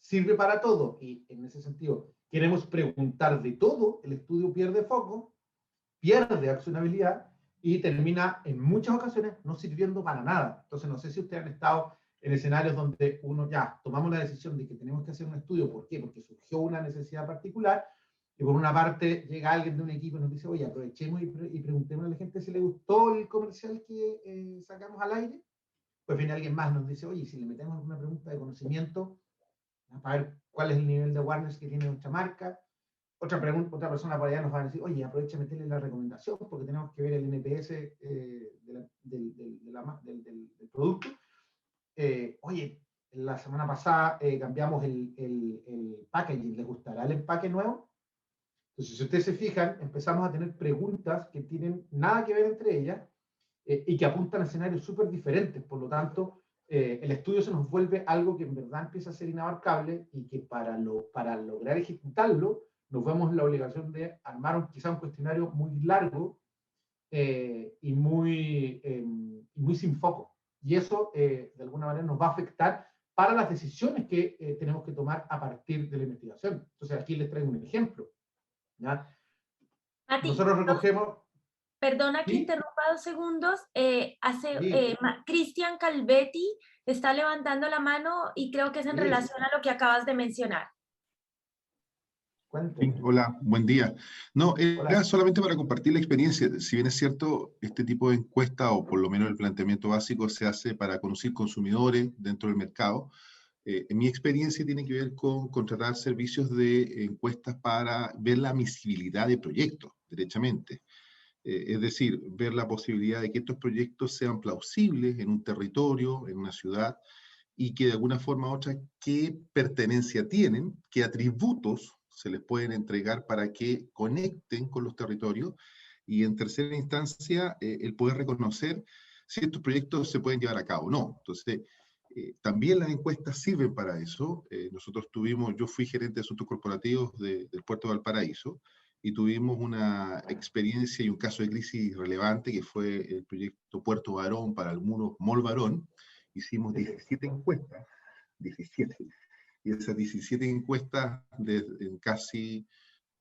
Speaker 1: sirve para todo, y en ese sentido queremos preguntar de todo, el estudio pierde foco, pierde accionabilidad y termina en muchas ocasiones no sirviendo para nada. Entonces no sé si ustedes han estado en escenarios donde uno ya tomamos la decisión de que tenemos que hacer un estudio. ¿Por qué? Porque surgió una necesidad particular y por una parte llega alguien de un equipo y nos dice, oye, aprovechemos y preguntemos a la gente si le gustó el comercial que sacamos al aire. Pues viene alguien más nos dice, oye, si le metemos una pregunta de conocimiento para ver cuál es el nivel de awareness que tiene nuestra marca. Otra persona por allá nos va a decir, oye, aprovecha de meterle la recomendación porque tenemos que ver el NPS del producto. Oye, la semana pasada cambiamos el packaging, ¿les gustará el empaque nuevo? Entonces, si ustedes se fijan, empezamos a tener preguntas que tienen nada que ver entre ellas y que apuntan a escenarios súper diferentes. Por lo tanto, el estudio se nos vuelve algo que en verdad empieza a ser inabarcable y que para lograr ejecutarlo, nos vemos la obligación de armar quizá un cuestionario muy largo y muy sin foco. Y eso, de alguna manera, nos va a afectar para las decisiones que tenemos que tomar a partir de la investigación. Entonces, aquí les traigo un ejemplo. ¿Ya?
Speaker 2: Mati,
Speaker 1: nosotros recogemos...
Speaker 2: Perdona que
Speaker 1: ¿Sí?
Speaker 2: interrumpa 2 segundos.
Speaker 1: Sí.
Speaker 2: Cristian Calvetti está levantando la mano y creo que es en
Speaker 1: Sí.
Speaker 2: relación a lo que acabas de mencionar.
Speaker 4: Sí, hola, buen día. No, era
Speaker 1: Hola.
Speaker 4: solamente para compartir la experiencia. Si bien es cierto, este tipo de encuesta, o por lo menos el planteamiento básico, se hace para conocer consumidores dentro del mercado. En mi experiencia tiene que ver con contratar servicios de encuestas para ver la admisibilidad de proyectos, derechamente. Es decir, ver la posibilidad de que estos proyectos sean plausibles en un territorio, en una ciudad, y que de alguna forma u otra, qué pertenencia tienen, qué atributos se les pueden entregar para que conecten con los territorios, y en tercera instancia, el poder reconocer si estos proyectos se pueden llevar a cabo o no. Entonces, también las encuestas sirven para eso. Yo fui gerente de asuntos corporativos del puerto de Valparaíso, y tuvimos una experiencia y un caso de crisis relevante que fue el proyecto Puerto Barón para el Mall Barón. Hicimos 17 encuestas, 17, y esas 17 encuestas en casi,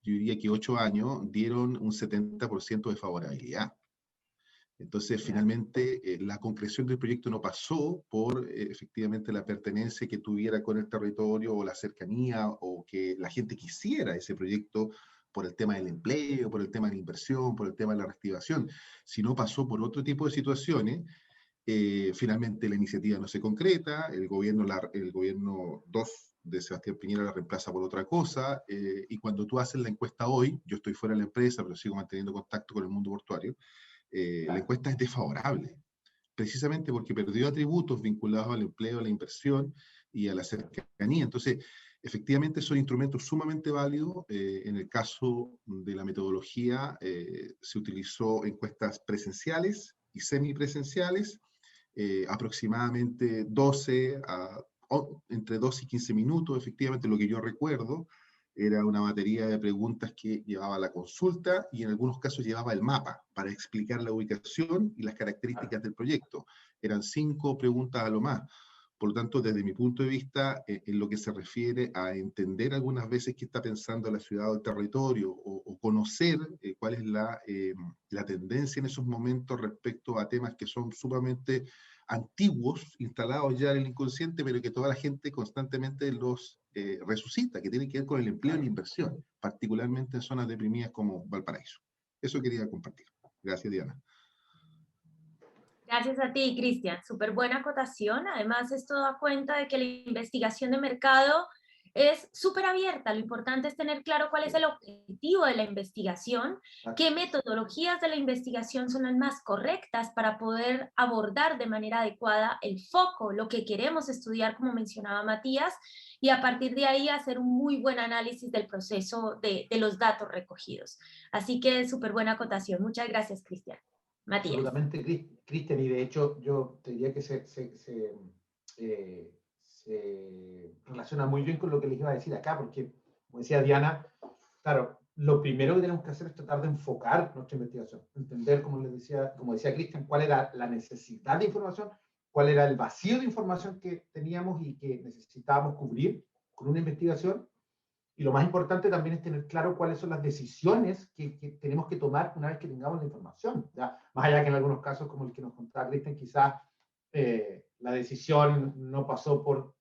Speaker 4: yo diría que 8 años, dieron un 70% de favorabilidad. Entonces, finalmente, la concreción del proyecto no pasó por efectivamente la pertenencia que tuviera con el territorio o la cercanía, o que la gente quisiera ese proyecto por el tema del empleo, por el tema de la inversión, por el tema de la reactivación, sino pasó por otro tipo de situaciones. Finalmente la iniciativa no se concreta, el gobierno 2 de Sebastián Piñera la reemplaza por otra cosa, y cuando tú haces la encuesta hoy, yo estoy fuera de la empresa, pero sigo manteniendo contacto con el mundo portuario, la encuesta es desfavorable, precisamente porque perdió atributos vinculados al empleo, a la inversión y a la cercanía. Entonces, Efectivamente, son instrumentos sumamente válidos. En el caso de la metodología, se utilizó encuestas presenciales y semipresenciales, aproximadamente entre 12 y 15 minutos, efectivamente, lo que yo recuerdo. Era una batería de preguntas que llevaba la consulta y en algunos casos llevaba el mapa para explicar la ubicación y las características del proyecto. Eran 5 preguntas a lo más. Por lo tanto, desde mi punto de vista, en lo que se refiere a entender algunas veces qué está pensando la ciudad o el territorio, o conocer cuál es la tendencia en esos momentos respecto a temas que son sumamente antiguos, instalados ya en el inconsciente, pero que toda la gente constantemente los resucita, que tienen que ver con el empleo y la inversión, particularmente en zonas deprimidas como Valparaíso. Eso quería compartir. Gracias, Diana.
Speaker 2: Gracias a ti, Cristian. Súper buena acotación. Además, esto da cuenta de que la investigación de mercado es súper abierta. Lo importante es tener claro cuál es el objetivo de la investigación, qué metodologías de la investigación son las más correctas para poder abordar de manera adecuada el foco, lo que queremos estudiar, como mencionaba Matías, y a partir de ahí hacer un muy buen análisis del proceso de los datos recogidos. Así que súper buena acotación. Muchas gracias, Cristian. Matías.
Speaker 1: Absolutamente, Cristian, y de hecho yo te diría que se relaciona muy bien con lo que les iba a decir acá, porque, como decía Diana, claro, lo primero que tenemos que hacer es tratar de enfocar nuestra investigación, entender, como decía Cristian, cuál era la necesidad de información, cuál era el vacío de información que teníamos y que necesitábamos cubrir con una investigación. Y lo más importante también es tener claro cuáles son las decisiones que tenemos que tomar una vez que tengamos la información. ¿Ya? Más allá que en algunos casos, como el que nos contaba Cristian, quizás la decisión no pasó por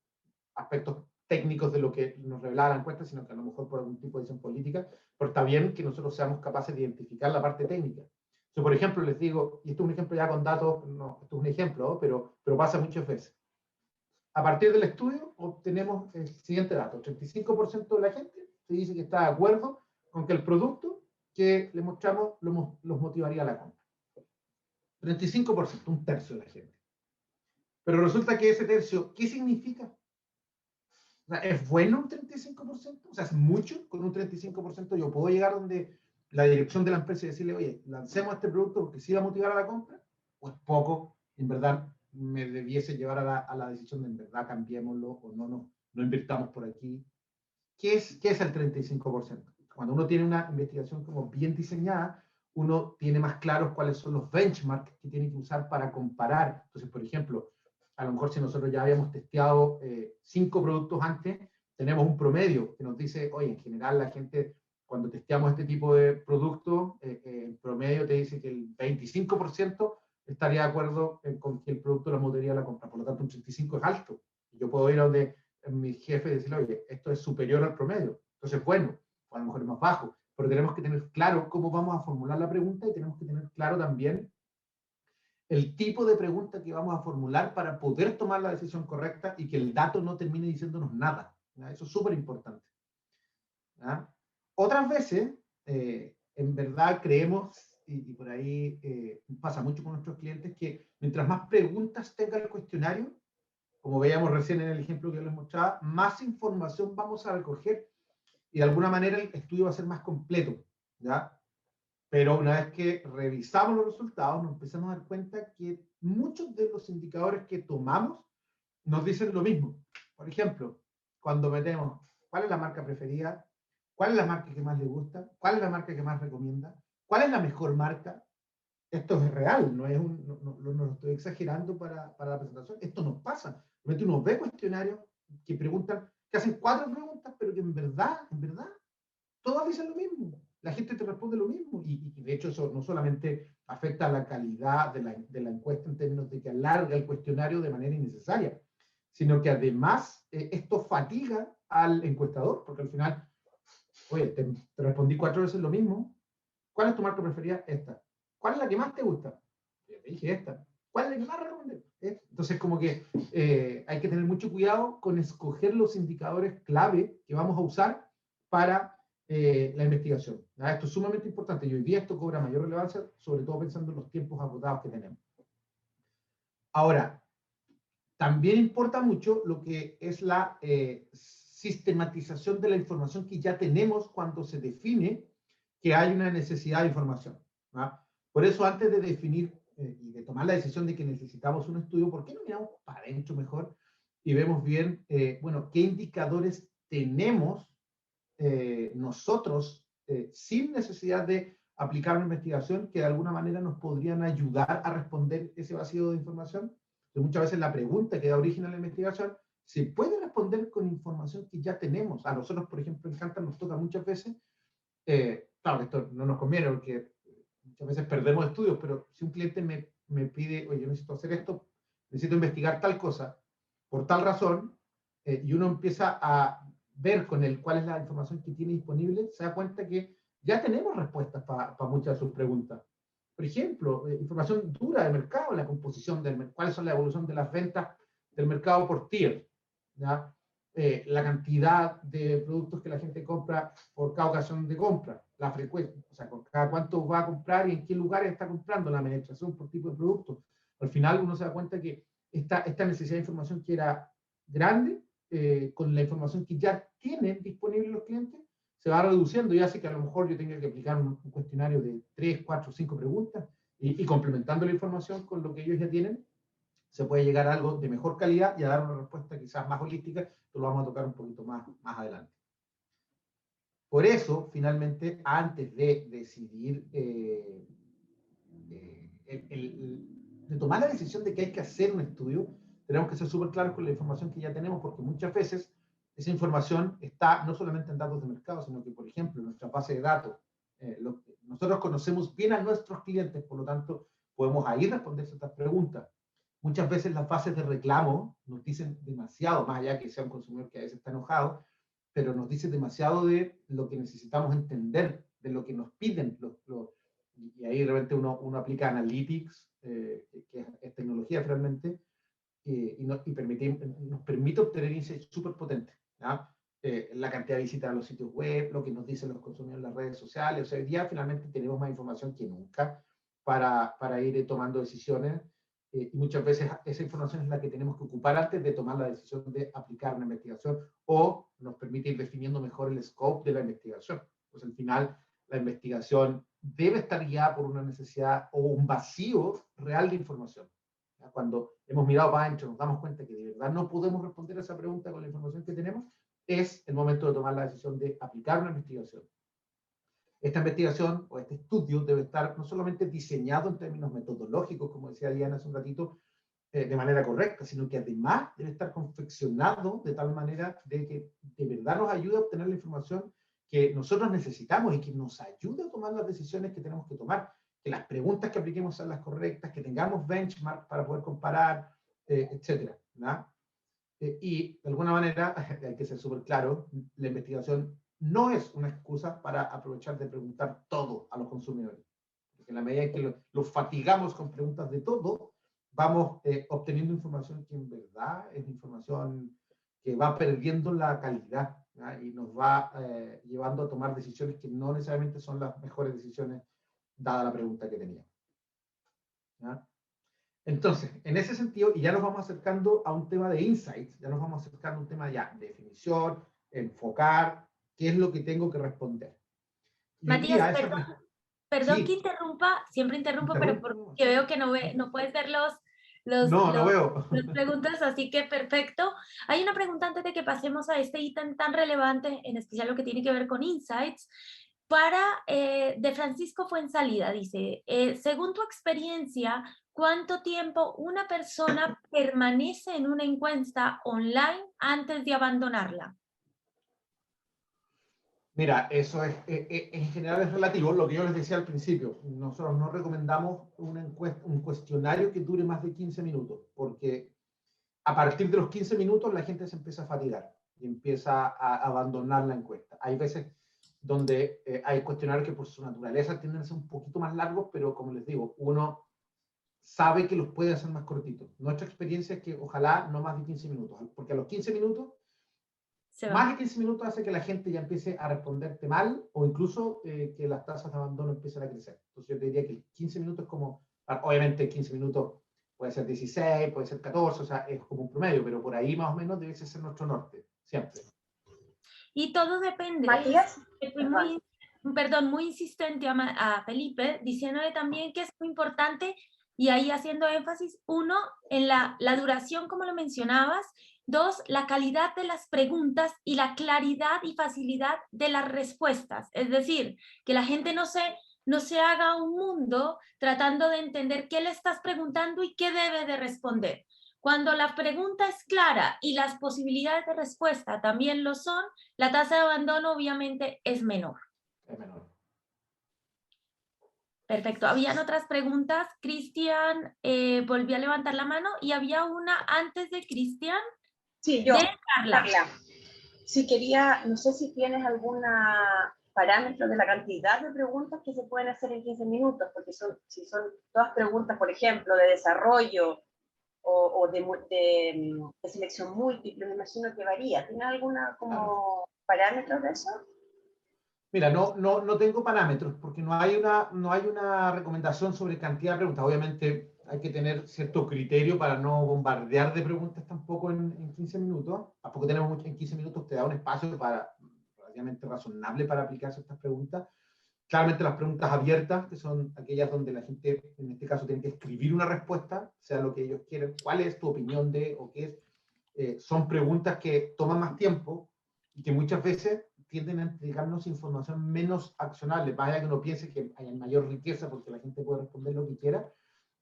Speaker 1: aspectos técnicos de lo que nos revelaba la encuesta, sino que a lo mejor por algún tipo de decisión política, pero está bien que nosotros seamos capaces de identificar la parte técnica. So, por ejemplo, les digo, y esto es un ejemplo ya con datos, no, esto es un ejemplo, ¿no? pero pasa muchas veces. A partir del estudio obtenemos el siguiente dato: 35% de la gente se dice que está de acuerdo con que el producto que le mostramos los motivaría a la compra. 35%, un tercio de la gente. Pero resulta que ese tercio, ¿qué significa? O sea, ¿es bueno un 35%? O sea, ¿es mucho? Con un 35% yo puedo llegar donde la dirección de la empresa y decirle, oye, lancemos este producto porque sí va a motivar a la compra, o es poco, en verdad me debiese llevar a la decisión de en verdad cambiémoslo o no invirtamos por aquí. ¿Qué es el 35%? Cuando uno tiene una investigación como bien diseñada, uno tiene más claros cuáles son los benchmarks que tiene que usar para comparar. Entonces, por ejemplo, a lo mejor si nosotros ya habíamos testeado 5 productos antes, tenemos un promedio que nos dice, oye, en general la gente, cuando testeamos este tipo de productos, el promedio te dice que el 25% estaría de acuerdo con que el producto lo motivaría a la compra. Por lo tanto, un 35% es alto. Yo puedo ir a donde mi jefe y decirle, oye, esto es superior al promedio. Entonces, bueno, o a lo mejor es más bajo. Pero tenemos que tener claro cómo vamos a formular la pregunta y tenemos que tener claro también el tipo de pregunta que vamos a formular para poder tomar la decisión correcta y que el dato no termine diciéndonos nada. ¿Ya? Eso es súper importante. Otras veces, en verdad creemos, y por ahí pasa mucho con nuestros clientes, que mientras más preguntas tenga el cuestionario, como veíamos recién en el ejemplo que yo les mostraba, más información vamos a recoger y de alguna manera el estudio va a ser más completo, ¿ya? Pero una vez que revisamos los resultados, nos empezamos a dar cuenta que muchos de los indicadores que tomamos nos dicen lo mismo. Por ejemplo, cuando metemos cuál es la marca preferida, cuál es la marca que más le gusta, cuál es la marca que más recomienda, cuál es la mejor marca. Esto es real, no lo estoy exagerando para la presentación. Esto nos pasa. Uno ve cuestionarios que preguntan, que hacen 4 preguntas, pero que en verdad, todas dicen lo mismo. La gente te responde lo mismo. Y de hecho eso no solamente afecta a la calidad de la encuesta en términos de que alarga el cuestionario de manera innecesaria, sino que además esto fatiga al encuestador, porque al final, oye, te respondí 4 veces lo mismo. ¿Cuál es tu marca preferida? Esta. ¿Cuál es la que más te gusta? Yo te dije esta. ¿Cuál es la que más recomendé? Entonces, como que hay que tener mucho cuidado con escoger los indicadores clave que vamos a usar para la investigación. Esto es sumamente importante y hoy día esto cobra mayor relevancia, sobre todo pensando en los tiempos agotados que tenemos. Ahora, también importa mucho lo que es la sistematización de la información que ya tenemos cuando se define que hay una necesidad de información. ¿Va? Por eso, antes de definir y de tomar la decisión de que necesitamos un estudio, ¿por qué no miramos para adentro mejor y vemos bien, bueno, qué indicadores tenemos nosotros sin necesidad de aplicar una investigación que de alguna manera nos podrían ayudar a responder ese vacío de información? Entonces, muchas veces la pregunta que da origen a la investigación se puede responder con información que ya tenemos. A nosotros, por ejemplo, en Kantar nos toca muchas veces, claro, esto no nos conviene porque muchas veces perdemos estudios, pero si un cliente me pide, oye, yo necesito hacer esto, necesito investigar tal cosa, por tal razón, y uno empieza a ver con él cuál es la información que tiene disponible, se da cuenta que ya tenemos respuestas para muchas de sus preguntas. Por ejemplo, información dura de mercado, la composición del mercado, cuáles son la evolución de las ventas del mercado por tier, ¿ya? La cantidad de productos que la gente compra por cada ocasión de compra, la frecuencia, o sea, cada cuánto va a comprar y en qué lugares está comprando, la penetración por tipo de producto. Al final uno se da cuenta que esta necesidad de información que era grande, con la información que ya tienen disponible los clientes, se va reduciendo y hace que a lo mejor yo tenga que aplicar un cuestionario de 3, 4, 5 preguntas y complementando la información con lo que ellos ya tienen, se puede llegar a algo de mejor calidad y a dar una respuesta quizás más holística, que lo vamos a tocar un poquito más adelante. Por eso, finalmente, antes de decidir, de tomar la decisión de que hay que hacer un estudio, tenemos que ser súper claros con la información que ya tenemos, porque muchas veces esa información está no solamente en datos de mercado, sino que, por ejemplo, en nuestra base de datos, nosotros conocemos bien a nuestros clientes, por lo tanto, podemos ahí responder ciertas preguntas. Muchas veces las bases de reclamo nos dicen demasiado, más allá que sea un consumidor que a veces está enojado, pero nos dice demasiado de lo que necesitamos entender, de lo que nos piden. Y ahí de repente uno aplica Analytics, que es tecnología realmente, y nos permite obtener insights súper potentes. La cantidad de visitas a los sitios web, lo que nos dicen los consumidores en las redes sociales. O sea, hoy día finalmente tenemos más información que nunca para ir tomando decisiones. Y muchas veces esa información es la que tenemos que ocupar antes de tomar la decisión de aplicar una investigación, o nos permite ir definiendo mejor el scope de la investigación. Pues al final la investigación debe estar guiada por una necesidad o un vacío real de información. Cuando hemos mirado para adentro, nos damos cuenta que de verdad no podemos responder a esa pregunta con la información que tenemos, es el momento de tomar la decisión de aplicar una investigación. Esta investigación o este estudio debe estar no solamente diseñado en términos metodológicos, como decía Diana hace un ratito, de manera correcta, sino que además debe estar confeccionado de tal manera de que de verdad nos ayude a obtener la información que nosotros necesitamos y que nos ayude a tomar las decisiones que tenemos que tomar, que las preguntas que apliquemos sean las correctas, que tengamos benchmark para poder comparar, etcétera, ¿no? Y de alguna manera, hay que ser súper claro, la investigación no es una excusa para aprovechar de preguntar todo a los consumidores. Porque en la medida en que los fatigamos con preguntas de todo, vamos obteniendo información que en verdad es información que va perdiendo la calidad, ¿no? Y nos va llevando a tomar decisiones que no necesariamente son las mejores decisiones dada la pregunta que teníamos, ¿no? Entonces, en ese sentido, y ya nos vamos acercando a un tema de insights, ya nos vamos acercando a un tema ya de definición, enfocar, qué es lo que tengo que responder. Y
Speaker 2: Matías, perdón
Speaker 1: sí,
Speaker 2: que interrumpa, siempre interrumpo, pero porque veo que no puedes ver
Speaker 1: no veo.
Speaker 2: las preguntas, así que perfecto. Hay una pregunta antes de que pasemos a este ítem tan relevante, en especial lo que tiene que ver con insights, de Francisco Fuensalida, dice, según tu experiencia, ¿cuánto tiempo una persona permanece en una encuesta online antes de abandonarla?
Speaker 1: Mira, eso en general es relativo. Lo que yo les decía al principio, nosotros no recomendamos un cuestionario que dure más de 15 minutos, porque a partir de los 15 minutos la gente se empieza a fatigar y empieza a abandonar la encuesta. Hay veces donde hay cuestionarios que por su naturaleza tienden a ser un poquito más largos, pero como les digo, uno sabe que los puede hacer más cortitos. Nuestra experiencia es que ojalá no más de 15 minutos, porque a los 15 minutos, más de 15 minutos hace que la gente ya empiece a responderte mal, o incluso que las tasas de abandono empiecen a crecer. Entonces yo te diría que 15 minutos es como, obviamente 15 minutos puede ser 16, puede ser 14, o sea, es como un promedio, pero por ahí más o menos debe ser nuestro norte, siempre.
Speaker 2: Y todo depende.
Speaker 5: Matías,
Speaker 2: Fui muy insistente a Felipe, diciéndole también que es muy importante, y ahí haciendo énfasis, uno, en la duración, como lo mencionabas, dos, la calidad de las preguntas y la claridad y facilidad de las respuestas. Es decir, que la gente no se haga un mundo tratando de entender qué le estás preguntando y qué debe de responder. Cuando la pregunta es clara y las posibilidades de respuesta también lo son, la tasa de abandono obviamente es menor.
Speaker 1: Es menor.
Speaker 2: Perfecto. Habían otras preguntas. Cristian volvió a levantar la mano y había una antes de Cristian.
Speaker 5: Sí, yo.
Speaker 2: De Carla.
Speaker 5: Si quería, no sé si tienes alguna parámetro de la cantidad de preguntas que se pueden hacer en 15 minutos, porque si son todas preguntas, por ejemplo, de desarrollo o de selección múltiple, me imagino que varía. ¿Tiene alguna como parámetro de eso?
Speaker 1: Mira, no tengo parámetros porque no hay una recomendación sobre cantidad de preguntas. Obviamente hay que tener cierto criterio para no bombardear de preguntas tampoco en 15 minutos. Tampoco tenemos mucho en 15 minutos, te da un espacio relativamente razonable para aplicarse estas preguntas. Claramente las preguntas abiertas, que son aquellas donde la gente, en este caso, tiene que escribir una respuesta, sea lo que ellos quieren, cuál es tu opinión de, o qué es, son preguntas que toman más tiempo y que muchas veces tienden a entregarnos información menos accionable. Vaya que uno piense que hay mayor riqueza porque la gente puede responder lo que quiera.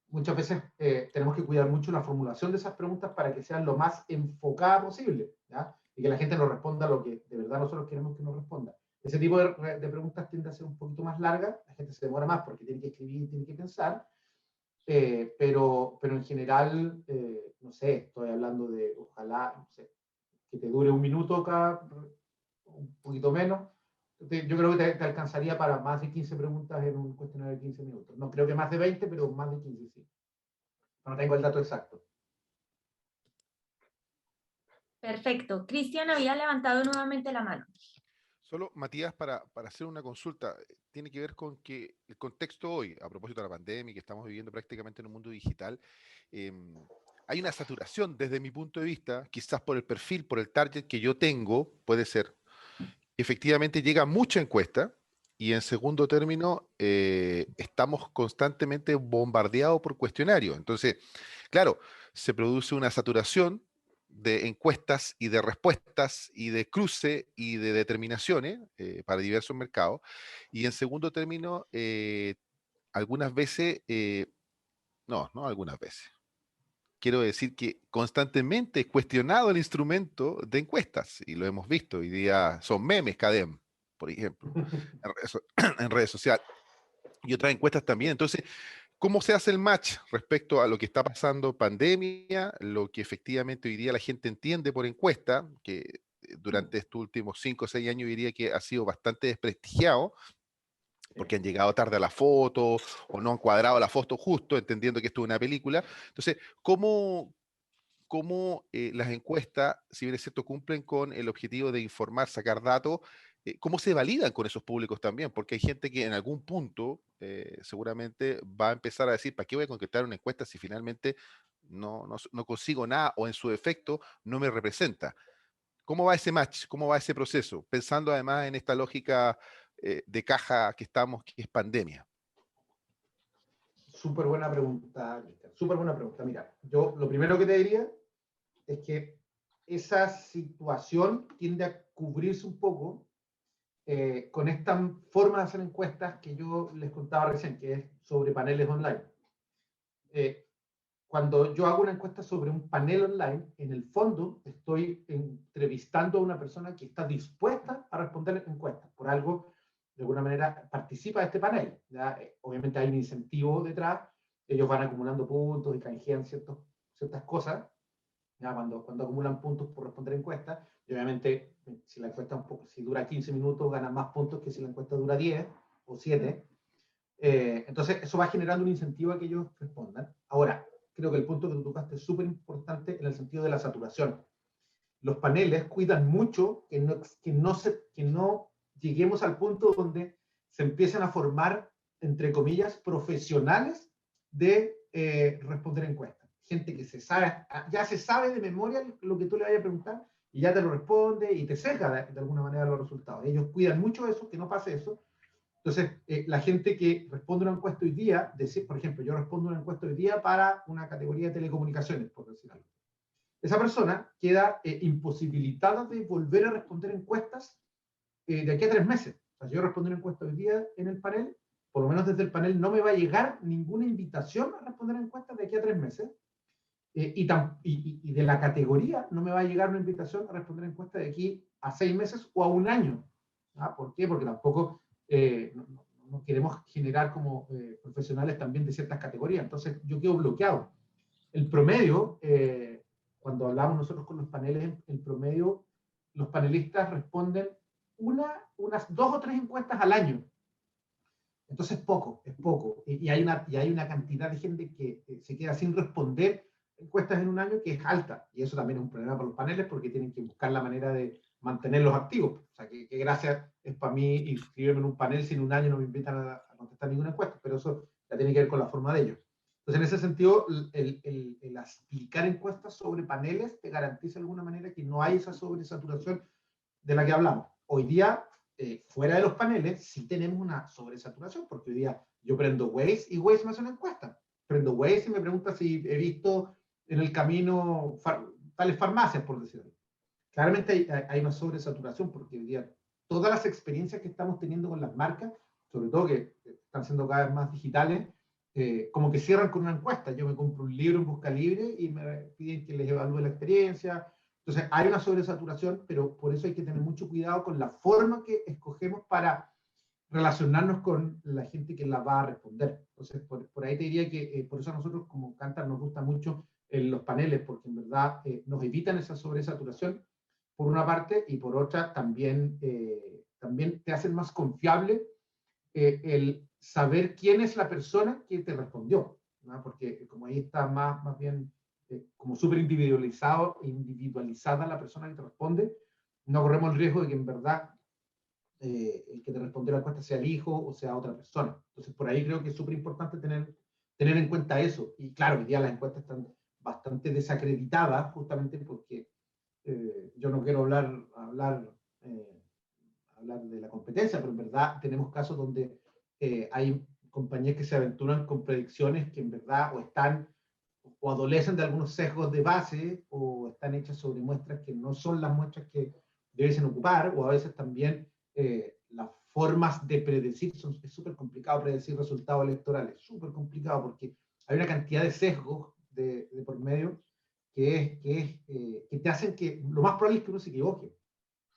Speaker 1: Muchas veces tenemos que cuidar mucho la formulación de esas preguntas para que sean lo más enfocada posible, ¿ya? Y que la gente nos responda lo que de verdad nosotros queremos que nos responda. Ese tipo de preguntas tiende a ser un poquito más largas, la gente se demora más porque tiene que escribir, tiene que pensar, pero en general, no sé, estoy hablando de, ojalá, no sé, que te dure un minuto acá, un poquito menos. Yo creo que te alcanzaría para más de 15 preguntas en un cuestionario de 15 minutos. No creo que más de 20, pero más de 15 sí. No tengo el dato exacto.
Speaker 2: Perfecto. Cristian había levantado nuevamente la mano.
Speaker 4: Solo, Matías, para hacer una consulta, tiene que ver con que el contexto hoy, a propósito de la pandemia, que estamos viviendo prácticamente en un mundo digital, hay una saturación desde mi punto de vista, quizás por el perfil, por el target que yo tengo, puede ser. Efectivamente llega mucha encuesta y en segundo término estamos constantemente bombardeados por cuestionarios. Entonces, claro, se produce una saturación de encuestas y de respuestas y de cruce y de determinaciones para diversos mercados. Y en segundo término, algunas veces, no algunas veces. Quiero decir que constantemente es cuestionado el instrumento de encuestas y lo hemos visto. Hoy día son memes, CADEM, por ejemplo, en redes sociales y otras encuestas también. Entonces, ¿cómo se hace el match respecto a lo que está pasando pandemia, lo que efectivamente hoy día la gente entiende por encuesta, que durante estos últimos 5 o 6 años diría que ha sido bastante desprestigiado, porque han llegado tarde a la foto o no han cuadrado la foto justo, entendiendo que esto es una película? Entonces, ¿cómo las encuestas, si bien es cierto, cumplen con el objetivo de informar, sacar datos, cómo se validan con esos públicos también? Porque hay gente que en algún punto seguramente va a empezar a decir, ¿para qué voy a concretar una encuesta si finalmente no consigo nada o en su defecto no me representa? ¿Cómo va ese match? ¿Cómo va ese proceso? Pensando además en esta lógica de caja que estamos, que es pandemia.
Speaker 1: Súper buena pregunta, Cristian. Súper buena pregunta. Mira, yo lo primero que te diría es que esa situación tiende a cubrirse un poco con esta forma de hacer encuestas que yo les contaba recién, que es sobre paneles online. Cuando yo hago una encuesta sobre un panel online, en el fondo estoy entrevistando a una persona que está dispuesta a responder encuestas. Por algo, de alguna manera, participa de este panel. ¿Ya? Obviamente hay un incentivo detrás. Ellos van acumulando puntos y canjean ciertas cosas, ¿ya? Cuando acumulan puntos por responder encuestas. Y obviamente, si la encuesta si dura 15 minutos, ganan más puntos que si la encuesta dura 10 o 7. Entonces, eso va generando un incentivo a que ellos respondan. Ahora, creo que el punto que tú tocaste es súper importante en el sentido de la saturación. Los paneles cuidan mucho que no lleguemos al punto donde se empiecen a formar, entre comillas, profesionales de responder encuestas. Gente que ya se sabe de memoria lo que tú le vayas a preguntar y ya te lo responde y te sesga de alguna manera los resultados. Ellos cuidan mucho eso, que no pase eso. Entonces, la gente que responde una encuesta hoy día, por ejemplo, yo respondo una encuesta hoy día para una categoría de telecomunicaciones, por decir algo. Esa persona queda imposibilitada de volver a responder encuestas de aquí a 3 meses. O sea, si yo respondo una encuesta hoy día en el panel, por lo menos desde el panel no me va a llegar ninguna invitación a responder encuestas de aquí a 3 meses. Y de la categoría no me va a llegar una invitación a responder encuestas de aquí a 6 meses o a 1 año. ¿Ah? ¿Por qué? Porque tampoco no queremos generar como profesionales también de ciertas categorías. Entonces yo quedo bloqueado. El promedio, cuando hablamos nosotros con los paneles, el promedio, los panelistas responden unas 2 o 3 encuestas al año. Entonces es poco. Y hay una cantidad de gente que se queda sin responder encuestas en un año que es alta. Y eso también es un problema para los paneles porque tienen que buscar la manera de mantenerlos activos. O sea, que gracia es para mí inscribirme en un panel si en un año no me invitan a contestar ninguna encuesta, pero eso ya tiene que ver con la forma de ellos. Entonces, en ese sentido, el aplicar encuestas sobre paneles te garantiza de alguna manera que no hay esa sobresaturación de la que hablamos. Hoy día, fuera de los paneles, sí tenemos una sobresaturación, porque hoy día yo prendo Waze y Waze me hace una encuesta. Prendo Waze y me pregunta si he visto en el camino tales farmacias, por decirlo. Claramente hay una sobresaturación, porque hoy día todas las experiencias que estamos teniendo con las marcas, sobre todo que están siendo cada vez más digitales, como que cierran con una encuesta. Yo me compro un libro en Busca Libre y me piden que les evalúe la experiencia. Entonces hay una sobresaturación, pero por eso hay que tener mucho cuidado con la forma que escogemos para relacionarnos con la gente que la va a responder. Entonces por ahí te diría que por eso a nosotros como Kantar nos gusta mucho los paneles, porque en verdad nos evitan esa sobresaturación por una parte, y por otra también, también te hacen más confiable el saber quién es la persona que te respondió, ¿no? Porque como ahí está más bien como súper individualizada la persona que te responde, no corremos el riesgo de que en verdad el que te respondió la encuesta sea el hijo o sea otra persona. Entonces por ahí creo que es súper importante tener en cuenta eso. Y claro, hoy día las encuestas están bastante desacreditadas justamente porque yo no quiero hablar de la competencia, pero en verdad tenemos casos donde hay compañías que se aventuran con predicciones que en verdad o adolecen de algunos sesgos de base o están hechas sobre muestras que no son las muestras que debiesen ocupar, o a veces también las formas de predecir, es súper complicado predecir resultados electorales, súper complicado porque hay una cantidad de sesgos de por medio que te hacen que lo más probable es que uno se equivoque.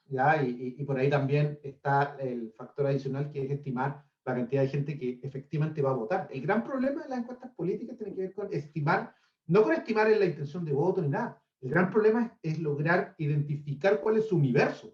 Speaker 1: ¿Ya? Y por ahí también está el factor adicional que es estimar la cantidad de gente que efectivamente va a votar. El gran problema de las encuestas políticas tiene que ver con estimar, no con estimar en la intención de voto ni nada. El gran problema es lograr identificar cuál es su universo,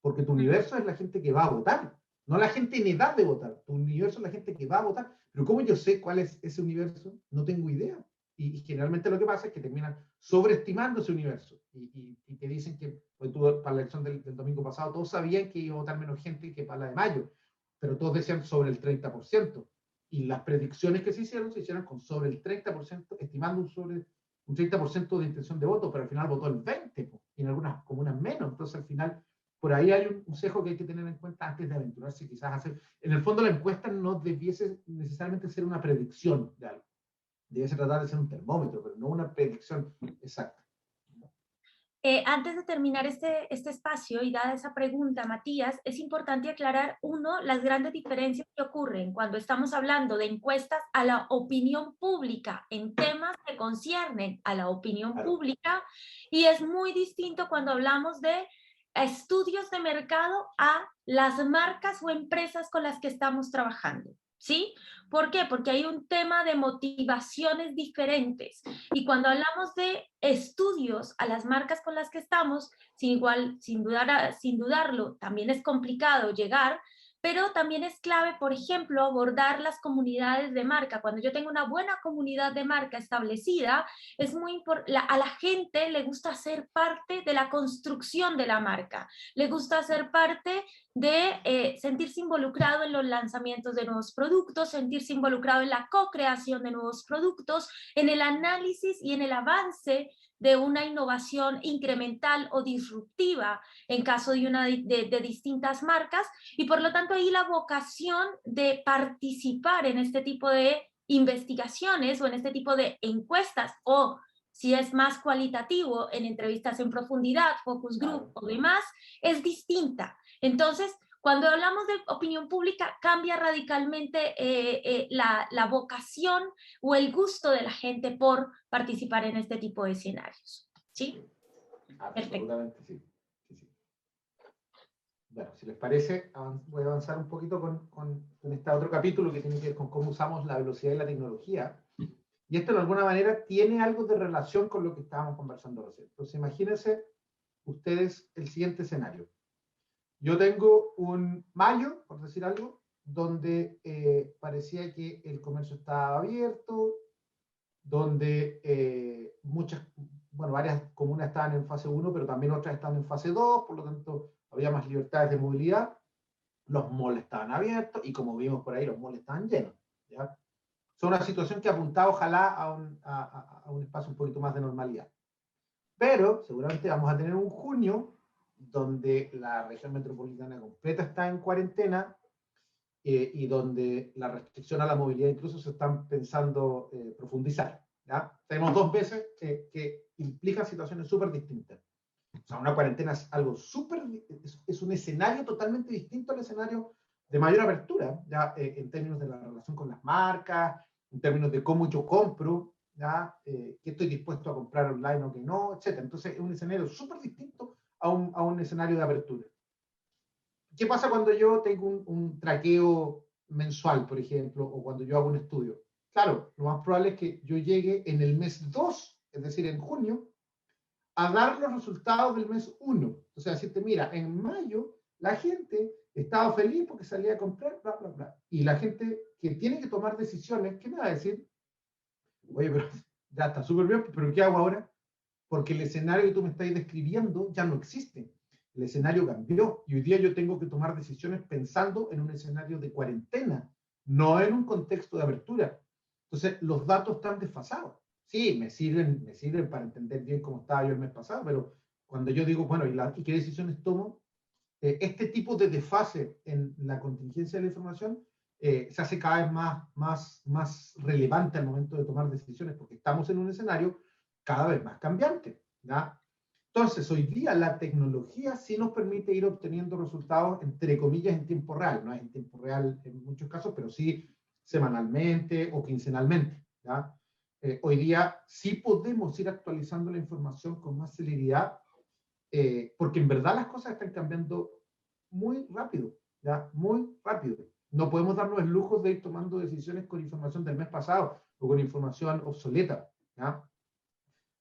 Speaker 1: porque tu universo es la gente que va a votar, no la gente en edad de votar. Tu universo es la gente que va a votar. Pero ¿cómo yo sé cuál es ese universo? No tengo idea. Y generalmente lo que pasa es que terminan sobreestimando ese universo y te dicen que pues, para la elección del domingo pasado todos sabían que iba a votar menos gente que para la de mayo, pero todos decían sobre el 30%. Y las predicciones que se hicieron con sobre el 30%, estimando un 30% de intención de voto, pero al final votó el 20%, y en algunas comunas menos. Entonces al final, por ahí hay un sesgo que hay que tener en cuenta antes de aventurarse quizás a hacer. En el fondo la encuesta no debiese necesariamente ser una predicción de algo. Debiese tratar de ser un termómetro, pero no una predicción exacta.
Speaker 2: Antes de terminar este espacio y dada esa pregunta, Matías, es importante aclarar, uno, las grandes diferencias que ocurren cuando estamos hablando de encuestas a la opinión pública en temas que conciernen a la opinión pública, y es muy distinto cuando hablamos de estudios de mercado a las marcas o empresas con las que estamos trabajando. ¿Sí? ¿Por qué? Porque hay un tema de motivaciones diferentes. Y cuando hablamos de estudios a las marcas con las que estamos, sin dudarlo, también es complicado llegar, pero también es clave, por ejemplo, abordar las comunidades de marca. Cuando yo tengo una buena comunidad de marca establecida, es muy importante, a la gente le gusta ser parte de la construcción de la marca, le gusta ser parte de sentirse involucrado en los lanzamientos de nuevos productos, sentirse involucrado en la co-creación de nuevos productos, en el análisis y en el avance de una innovación incremental o disruptiva en caso de distintas marcas, y por lo tanto ahí la vocación de participar en este tipo de investigaciones o en este tipo de encuestas, o si es más cualitativo, en entrevistas en profundidad, focus group o demás, es distinta. Entonces, cuando hablamos de opinión pública, cambia radicalmente la vocación o el gusto de la gente por participar en este tipo de escenarios. ¿Sí?
Speaker 1: Absolutamente, sí. Bueno, si les parece, voy a avanzar un poquito con este otro capítulo que tiene que ver con cómo usamos la velocidad y la tecnología. Y esto de alguna manera tiene algo de relación con lo que estábamos conversando recién. Entonces imagínense ustedes el siguiente escenario. Yo tengo un mayo, por decir algo, donde parecía que el comercio estaba abierto, donde varias comunas estaban en fase 1, pero también otras estaban en fase 2, por lo tanto había más libertades de movilidad, los malls estaban abiertos y como vimos por ahí, los malls estaban llenos, ¿ya? Es una situación que apuntaba ojalá a un espacio un poquito más de normalidad. Pero seguramente vamos a tener un junio donde la región metropolitana completa está en cuarentena y donde la restricción a la movilidad incluso se están pensando profundizar, ¿ya? Tenemos 2 meses que implican situaciones súper distintas. O sea, una cuarentena es algo es un escenario totalmente distinto al escenario de mayor apertura, ¿ya? En términos de la relación con las marcas, en términos de cómo yo compro, ¿ya? ¿Qué estoy dispuesto a comprar online o qué no, etc. Entonces es un escenario súper distinto a un escenario de apertura. ¿Qué pasa cuando yo tengo un traqueo mensual, por ejemplo, o cuando yo hago un estudio? Claro, lo más probable es que yo llegue en el mes 2, es decir, en junio, a dar los resultados del mes 1. O sea, decirte, mira, en mayo la gente estaba feliz porque salía a comprar, bla, bla, bla. Y la gente que tiene que tomar decisiones, ¿qué me va a decir? Oye, pero ya está súper bien, pero ¿qué hago ahora? Porque el escenario que tú me estás describiendo ya no existe. El escenario cambió y hoy día yo tengo que tomar decisiones pensando en un escenario de cuarentena, no en un contexto de apertura. Entonces, los datos están desfasados. Sí, me sirven para entender bien cómo estaba yo el mes pasado, pero cuando yo digo, bueno, ¿y qué decisiones tomo? Este tipo de desfase en la contingencia de la información se hace cada vez más relevante al momento de tomar decisiones, porque estamos en un escenario cada vez más cambiante, ¿ya? Entonces, hoy día la tecnología sí nos permite ir obteniendo resultados, entre comillas, en tiempo real. No es en tiempo real en muchos casos, pero sí semanalmente o quincenalmente, ¿ya? Hoy día sí podemos ir actualizando la información con más celeridad, porque en verdad las cosas están cambiando muy rápido, ¿ya? Muy rápido. No podemos darnos el lujo de ir tomando decisiones con información del mes pasado o con información obsoleta, ¿ya?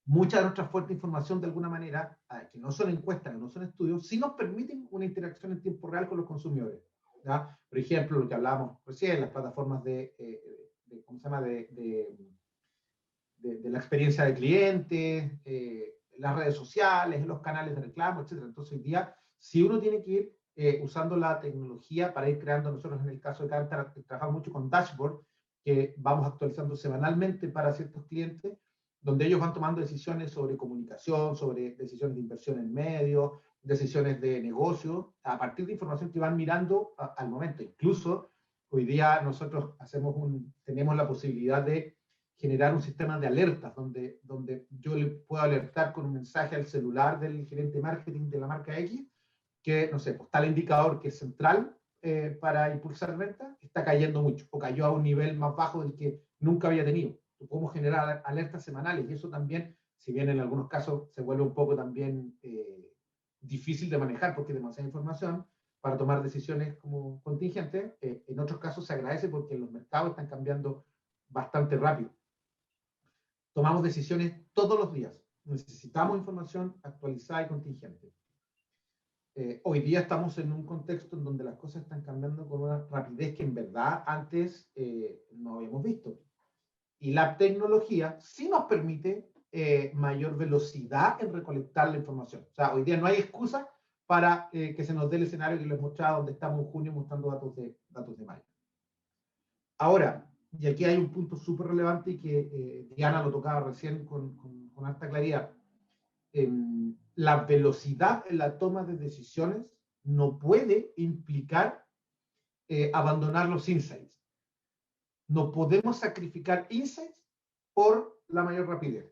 Speaker 1: Mucha de nuestra fuerte información, de alguna manera, que no son encuestas, que no son estudios, sí nos permiten una interacción en tiempo real con los consumidores, ¿ya? Por ejemplo, lo que hablábamos recién, las plataformas ¿cómo se llama? De la experiencia de cliente, las redes sociales, los canales de reclamo, etc. Entonces, hoy día, si uno tiene que ir usando la tecnología para ir creando, nosotros en el caso de Kantar trabajamos mucho con dashboard, que vamos actualizando semanalmente para ciertos clientes, donde ellos van tomando decisiones sobre comunicación, sobre decisiones de inversión en medios, decisiones de negocio, a partir de información que van mirando al momento. Incluso hoy día nosotros tenemos la posibilidad de generar un sistema de alertas donde yo le puedo alertar con un mensaje al celular del gerente de marketing de la marca X, que, no sé, pues tal indicador que es central para impulsar ventas, está cayendo mucho, o cayó a un nivel más bajo del que nunca había tenido. Podemos generar alertas semanales, y eso también, si bien en algunos casos se vuelve un poco también difícil de manejar porque hay demasiada información para tomar decisiones como contingentes, en otros casos se agradece porque los mercados están cambiando bastante rápido. Tomamos decisiones todos los días. Necesitamos información actualizada y contingente. Hoy día estamos en un contexto en donde las cosas están cambiando con una rapidez que en verdad antes no habíamos visto. Y la tecnología sí nos permite mayor velocidad en recolectar la información. O sea, hoy día no hay excusa para que se nos dé el escenario que les mostraba, donde estamos en junio mostrando datos de mayo. Ahora, y aquí hay un punto súper relevante y que Diana lo tocaba recién con harta claridad. La velocidad en la toma de decisiones no puede implicar abandonar los insights. No podemos sacrificar insights por la mayor rapidez,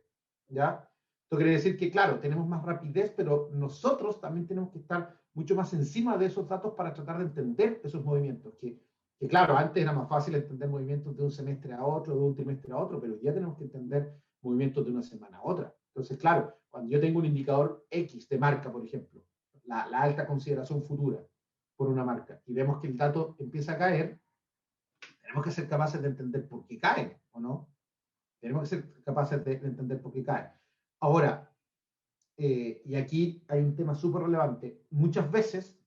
Speaker 1: ¿ya? Esto quiere decir que, claro, tenemos más rapidez, pero nosotros también tenemos que estar mucho más encima de esos datos para tratar de entender esos movimientos, que claro, antes era más fácil entender movimientos de un semestre a otro, de un trimestre a otro, pero ya tenemos que entender movimientos de una semana a otra. Entonces, claro, cuando yo tengo un indicador X de marca, por ejemplo, la alta consideración futura por una marca, y vemos que el dato empieza a caer, tenemos que ser capaces de entender por qué cae, ¿o no? Tenemos que ser capaces de entender por qué cae. Ahora, y aquí hay un tema súper relevante, muchas veces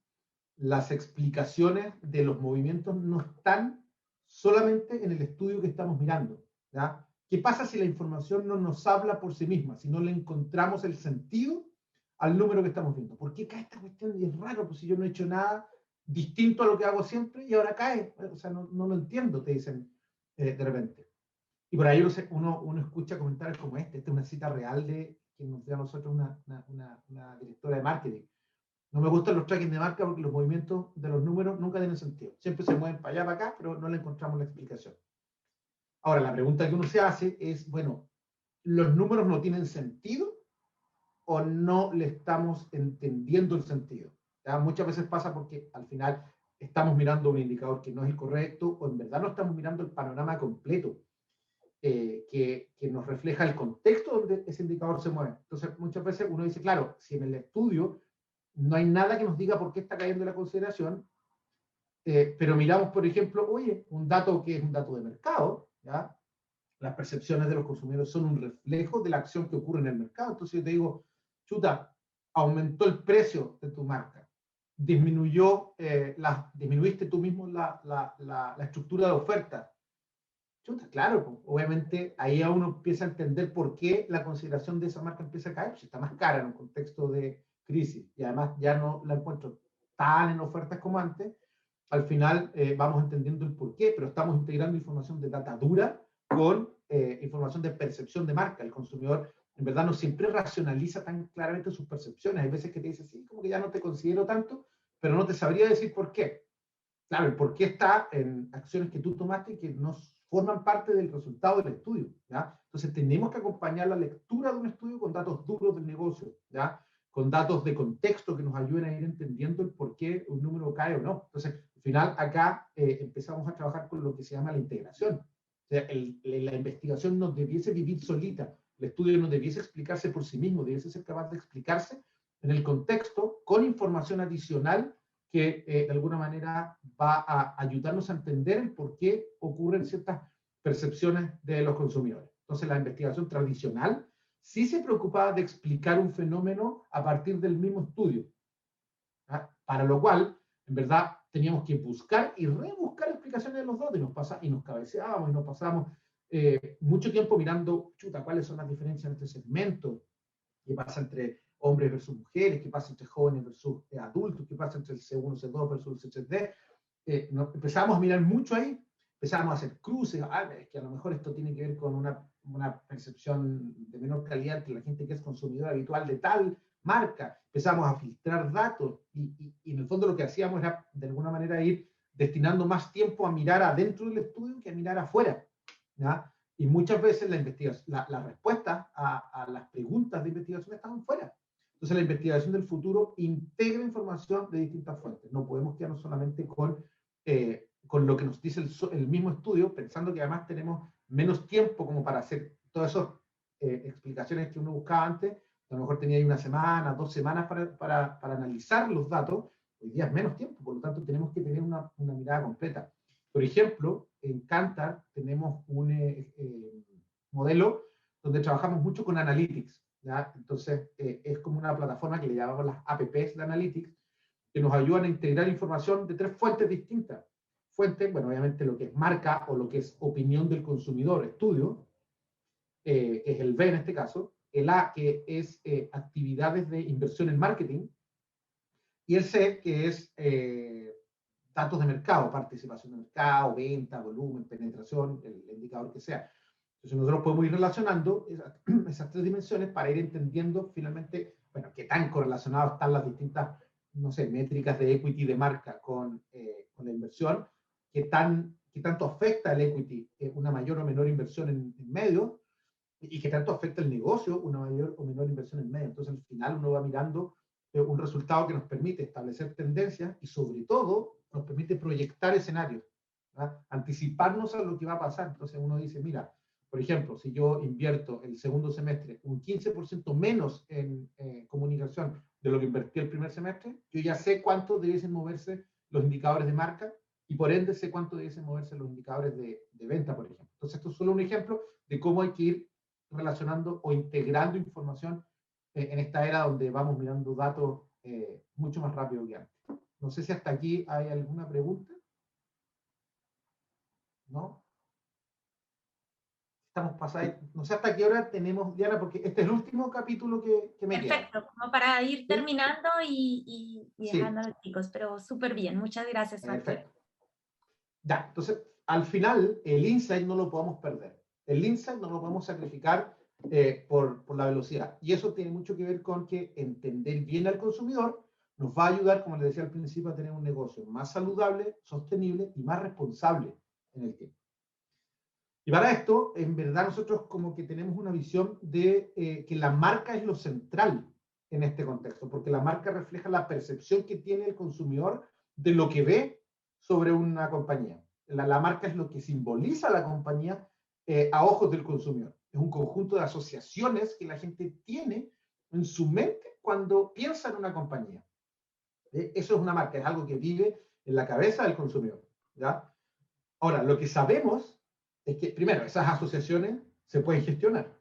Speaker 1: las explicaciones de los movimientos no están solamente en el estudio que estamos mirando, ¿ya? ¿Qué pasa si la información no nos habla por sí misma, si no le encontramos el sentido al número que estamos viendo? ¿Por qué cae esta cuestión? Y es raro, pues si yo no he hecho nada distinto a lo que hago siempre y ahora cae. O sea, no lo entiendo, te dicen de repente. Y por ahí uno escucha comentarios como este. Esta es una cita real de quien nos dio a nosotros una directora de marketing. No me gustan los tracking de marca porque los movimientos de los números nunca tienen sentido. Siempre se mueven para allá, para acá, pero no le encontramos la explicación. Ahora, la pregunta que uno se hace es, bueno, ¿los números no tienen sentido o no le estamos entendiendo el sentido? ¿Ya? Muchas veces pasa porque al final estamos mirando un indicador que no es el correcto o en verdad no estamos mirando el panorama completo que nos refleja el contexto donde ese indicador se mueve. Entonces, muchas veces uno dice, claro, si en el estudio no hay nada que nos diga por qué está cayendo la consideración, pero miramos, por ejemplo, oye, un dato que es un dato de mercado, ¿ya? Las percepciones de los consumidores son un reflejo de la acción que ocurre en el mercado. Entonces yo te digo, chuta, aumentó el precio de tu marca, disminuiste tú mismo la estructura de oferta. Chuta, claro, pues, obviamente ahí a uno empieza a entender por qué la consideración de esa marca empieza a caer, si está más cara en un contexto de crisis y además ya no la encuentro tan en ofertas como antes. Al final vamos entendiendo el por qué, pero estamos integrando información de data dura con información de percepción de marca. El consumidor en verdad no siempre racionaliza tan claramente sus percepciones. Hay veces que te dice, sí, como que ya no te considero tanto, pero no te sabría decir por qué. Claro, el por qué está en acciones que tú tomaste y que no forman parte del resultado del estudio, ¿ya? Entonces tenemos que acompañar la lectura de un estudio con datos duros del negocio, ¿ya? Con datos de contexto que nos ayuden a ir entendiendo el por qué un número cae o no. Entonces, al final, acá empezamos a trabajar con lo que se llama la integración. O sea, la investigación no debiese vivir solita, el estudio no debiese explicarse por sí mismo, debiese ser capaz de explicarse en el contexto con información adicional que de alguna manera va a ayudarnos a entender el por qué ocurren ciertas percepciones de los consumidores. Entonces, la investigación tradicional sí se preocupaba de explicar un fenómeno a partir del mismo estudio, ¿ah? Para lo cual, en verdad, teníamos que buscar y rebuscar explicaciones de los datos y nos cabeceábamos y nos pasábamos mucho tiempo mirando, chuta, cuáles son las diferencias en este segmento, qué pasa entre hombres versus mujeres, qué pasa entre jóvenes versus adultos, qué pasa entre el C1, C2 versus el C3D. Empezamos a mirar mucho ahí, empezamos a hacer cruces, es que a lo mejor esto tiene que ver con una percepción de menor calidad entre la gente que es consumidor habitual de tal marca. Empezamos a filtrar datos y en el fondo lo que hacíamos era de alguna manera ir destinando más tiempo a mirar adentro del estudio que a mirar afuera, ¿ya? Y muchas veces la respuesta a las preguntas de investigación estaban fuera. Entonces la investigación del futuro integra información de distintas fuentes. No podemos quedarnos solamente con lo que nos dice el mismo estudio, pensando que además tenemos menos tiempo como para hacer todas esas explicaciones que uno buscaba antes. A lo mejor tenía ahí una semana, 2 semanas para analizar los datos. Hoy día es menos tiempo, por lo tanto tenemos que tener una mirada completa. Por ejemplo, en Kantar tenemos un modelo donde trabajamos mucho con Analytics, ¿ya? Entonces, es como una plataforma que le llamamos las apps de Analytics, que nos ayudan a integrar información de 3 fuentes distintas. Fuentes, bueno, obviamente lo que es marca o lo que es opinión del consumidor, estudio, que es el B en este caso, el A, que es actividades de inversión en marketing, Y el C, que es datos de mercado, participación de mercado, venta, volumen, penetración, el indicador que sea. Entonces nosotros podemos ir relacionando esas tres dimensiones para ir entendiendo finalmente, bueno, qué tan correlacionadas están las distintas, no sé, métricas de equity de marca con la inversión, qué tanto afecta el equity una mayor o menor inversión en medio, y qué tanto afecta el negocio una mayor o menor inversión en medio. Entonces al final uno va mirando un resultado que nos permite establecer tendencias y sobre todo nos permite proyectar escenarios, ¿verdad? Anticiparnos a lo que va a pasar. Entonces uno dice, mira, por ejemplo, si yo invierto el segundo semestre un 15% menos en comunicación de lo que invertí el primer semestre, yo ya sé cuánto debiesen moverse los indicadores de marca y por ende sé cuánto debiesen moverse los indicadores de venta, por ejemplo. Entonces esto es solo un ejemplo de cómo hay que ir relacionando o integrando información en esta era donde vamos mirando datos mucho más rápido que antes. No sé si hasta aquí hay alguna pregunta. ¿No? Estamos pasados. No sé hasta qué hora tenemos, Diana, porque este es el último capítulo que me queda.
Speaker 2: Perfecto, como para ir
Speaker 1: ¿Sí?
Speaker 2: terminando y dejando
Speaker 1: Sí.
Speaker 2: a los chicos, pero súper bien. Muchas gracias, Walter.
Speaker 1: Perfecto. Ya, entonces, al final, el insight no lo podemos perder. El insight no lo podemos sacrificar por la velocidad. Y eso tiene mucho que ver con que entender bien al consumidor nos va a ayudar, como les decía al principio, a tener un negocio más saludable, sostenible y más responsable en el tiempo. Y para esto, en verdad, nosotros como que tenemos una visión de que la marca es lo central en este contexto, porque la marca refleja la percepción que tiene el consumidor de lo que ve sobre una compañía. La marca es lo que simboliza la compañía a ojos del consumidor. Es un conjunto de asociaciones que la gente tiene en su mente cuando piensa en una compañía. Eso es una marca, es algo que vive en la cabeza del consumidor, ¿ya? Ahora, lo que sabemos es que, primero, esas asociaciones se pueden gestionar.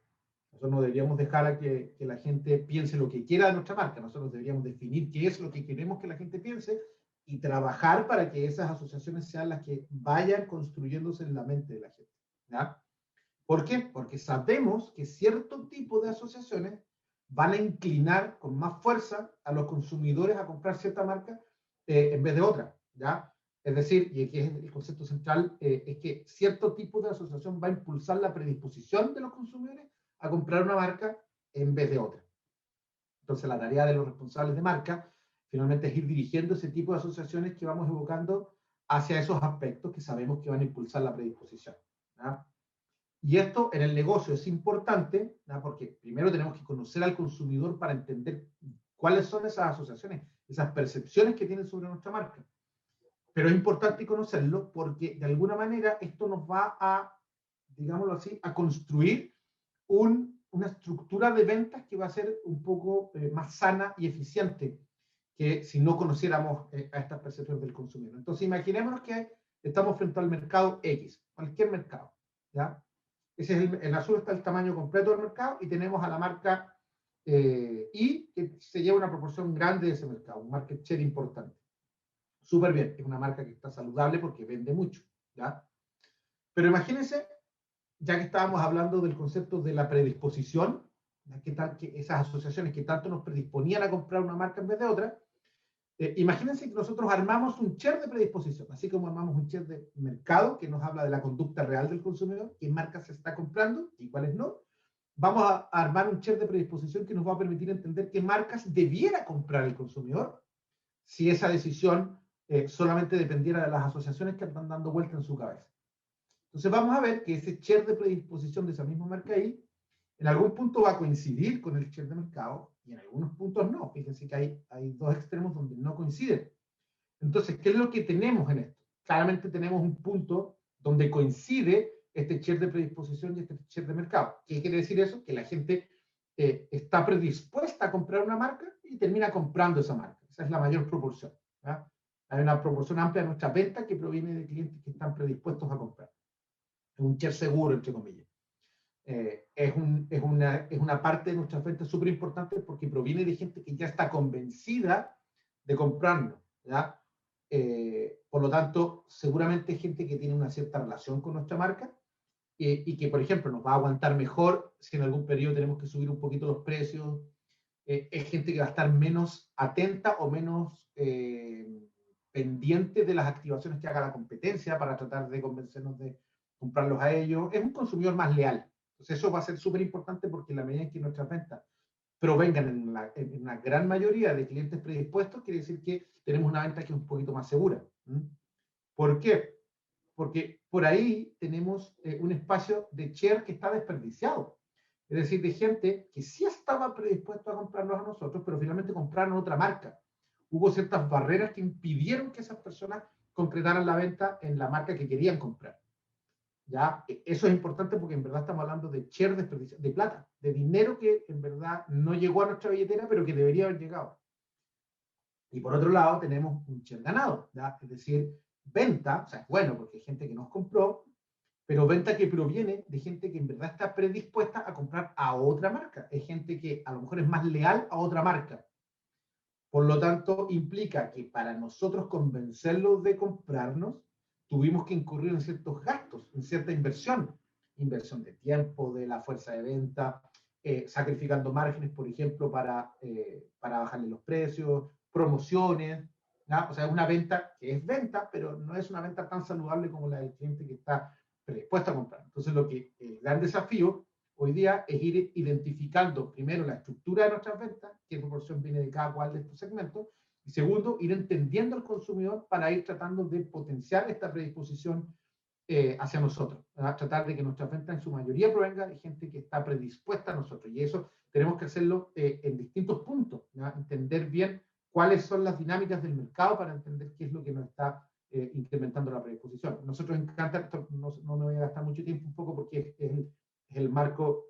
Speaker 1: Nosotros no deberíamos dejar a que la gente piense lo que quiera de nuestra marca. Nosotros deberíamos definir qué es lo que queremos que la gente piense y trabajar para que esas asociaciones sean las que vayan construyéndose en la mente de la gente, ¿ya? ¿Por qué? Porque sabemos que cierto tipo de asociaciones van a inclinar con más fuerza a los consumidores a comprar cierta marca en vez de otra, ¿ya? Es decir, y aquí es el concepto central, es que cierto tipo de asociación va a impulsar la predisposición de los consumidores a comprar una marca en vez de otra. Entonces, la tarea de los responsables de marca finalmente es ir dirigiendo ese tipo de asociaciones que vamos evocando hacia esos aspectos que sabemos que van a impulsar la predisposición, ¿ya? Y esto en el negocio es importante, ¿no? Porque primero tenemos que conocer al consumidor para entender cuáles son esas asociaciones, esas percepciones que tienen sobre nuestra marca. Pero es importante conocerlo porque de alguna manera esto nos va a, digámoslo así, a construir una estructura de ventas que va a ser un poco más sana y eficiente que si no conociéramos a estas percepciones del consumidor. Entonces imaginémonos que estamos frente al mercado X, cualquier mercado, ¿ya? Ese es el azul, está el tamaño completo del mercado y tenemos a la marca Y que se lleva una proporción grande de ese mercado, un market share importante. Súper bien, es una marca que está saludable porque vende mucho, ¿ya? Pero imagínense, ya que estábamos hablando del concepto de la predisposición, que esas asociaciones que tanto nos predisponían a comprar una marca en vez de otra, imagínense que nosotros armamos un share de predisposición, así como armamos un share de mercado que nos habla de la conducta real del consumidor, qué marcas se está comprando y cuáles no. Vamos a armar un share de predisposición que nos va a permitir entender qué marcas debiera comprar el consumidor si esa decisión solamente dependiera de las asociaciones que están dando vuelta en su cabeza. Entonces vamos a ver que ese share de predisposición de esa misma marca ahí, en algún punto va a coincidir con el share de mercado y en algunos puntos no. Fíjense que hay dos extremos donde no coinciden. Entonces, ¿qué es lo que tenemos en esto? Claramente tenemos un punto donde coincide este share de predisposición y este share de mercado. ¿Qué quiere decir eso? Que la gente está predispuesta a comprar una marca y termina comprando esa marca. Esa es la mayor proporción, ¿verdad? Hay una proporción amplia de nuestra venta que proviene de clientes que están predispuestos a comprar. Es un share seguro, entre comillas. Es una parte de nuestra venta súper importante porque proviene de gente que ya está convencida de comprarnos, ¿ya? Por lo tanto, seguramente gente que tiene una cierta relación con nuestra marca y que, por ejemplo, nos va a aguantar mejor si en algún periodo tenemos que subir un poquito los precios es gente que va a estar menos atenta o menos pendiente de las activaciones que haga la competencia para tratar de convencernos de comprarlos a ellos. Es un consumidor más leal. Entonces eso va a ser súper importante porque en la medida en que nuestras ventas provengan en una gran mayoría de clientes predispuestos, quiere decir que tenemos una venta que es un poquito más segura. ¿Por qué? Porque por ahí tenemos un espacio de share que está desperdiciado. Es decir, de gente que sí estaba predispuesto a comprarlos a nosotros, pero finalmente compraron otra marca. Hubo ciertas barreras que impidieron que esas personas concretaran la venta en la marca que querían comprar. ¿Ya? Eso es importante porque en verdad estamos hablando de share de plata, de dinero que en verdad no llegó a nuestra billetera, pero que debería haber llegado. Y por otro lado tenemos un share ganado, ¿ya? Es decir, venta, o sea, es bueno porque hay gente que nos compró, pero venta que proviene de gente que en verdad está predispuesta a comprar a otra marca. Es gente que a lo mejor es más leal a otra marca. Por lo tanto, implica que para nosotros convencerlos de comprarnos, tuvimos que incurrir en ciertos gastos, en cierta inversión. Inversión de tiempo, de la fuerza de venta, sacrificando márgenes, por ejemplo, para bajarle los precios, promociones, ¿no? O sea, es una venta que es venta, pero no es una venta tan saludable como la del cliente que está predispuesto a comprar. Entonces, el gran desafío hoy día es ir identificando primero la estructura de nuestras ventas, qué proporción viene de cada cual de estos segmentos, y segundo, ir entendiendo al consumidor para ir tratando de potenciar esta predisposición hacia nosotros, ¿verdad? Tratar de que nuestras ventas en su mayoría provenga de gente que está predispuesta a nosotros, y eso tenemos que hacerlo en distintos puntos, ¿verdad? Entender bien cuáles son las dinámicas del mercado para entender qué es lo que nos está incrementando la predisposición. Nosotros encanta, no me voy a gastar mucho tiempo un poco porque es el marco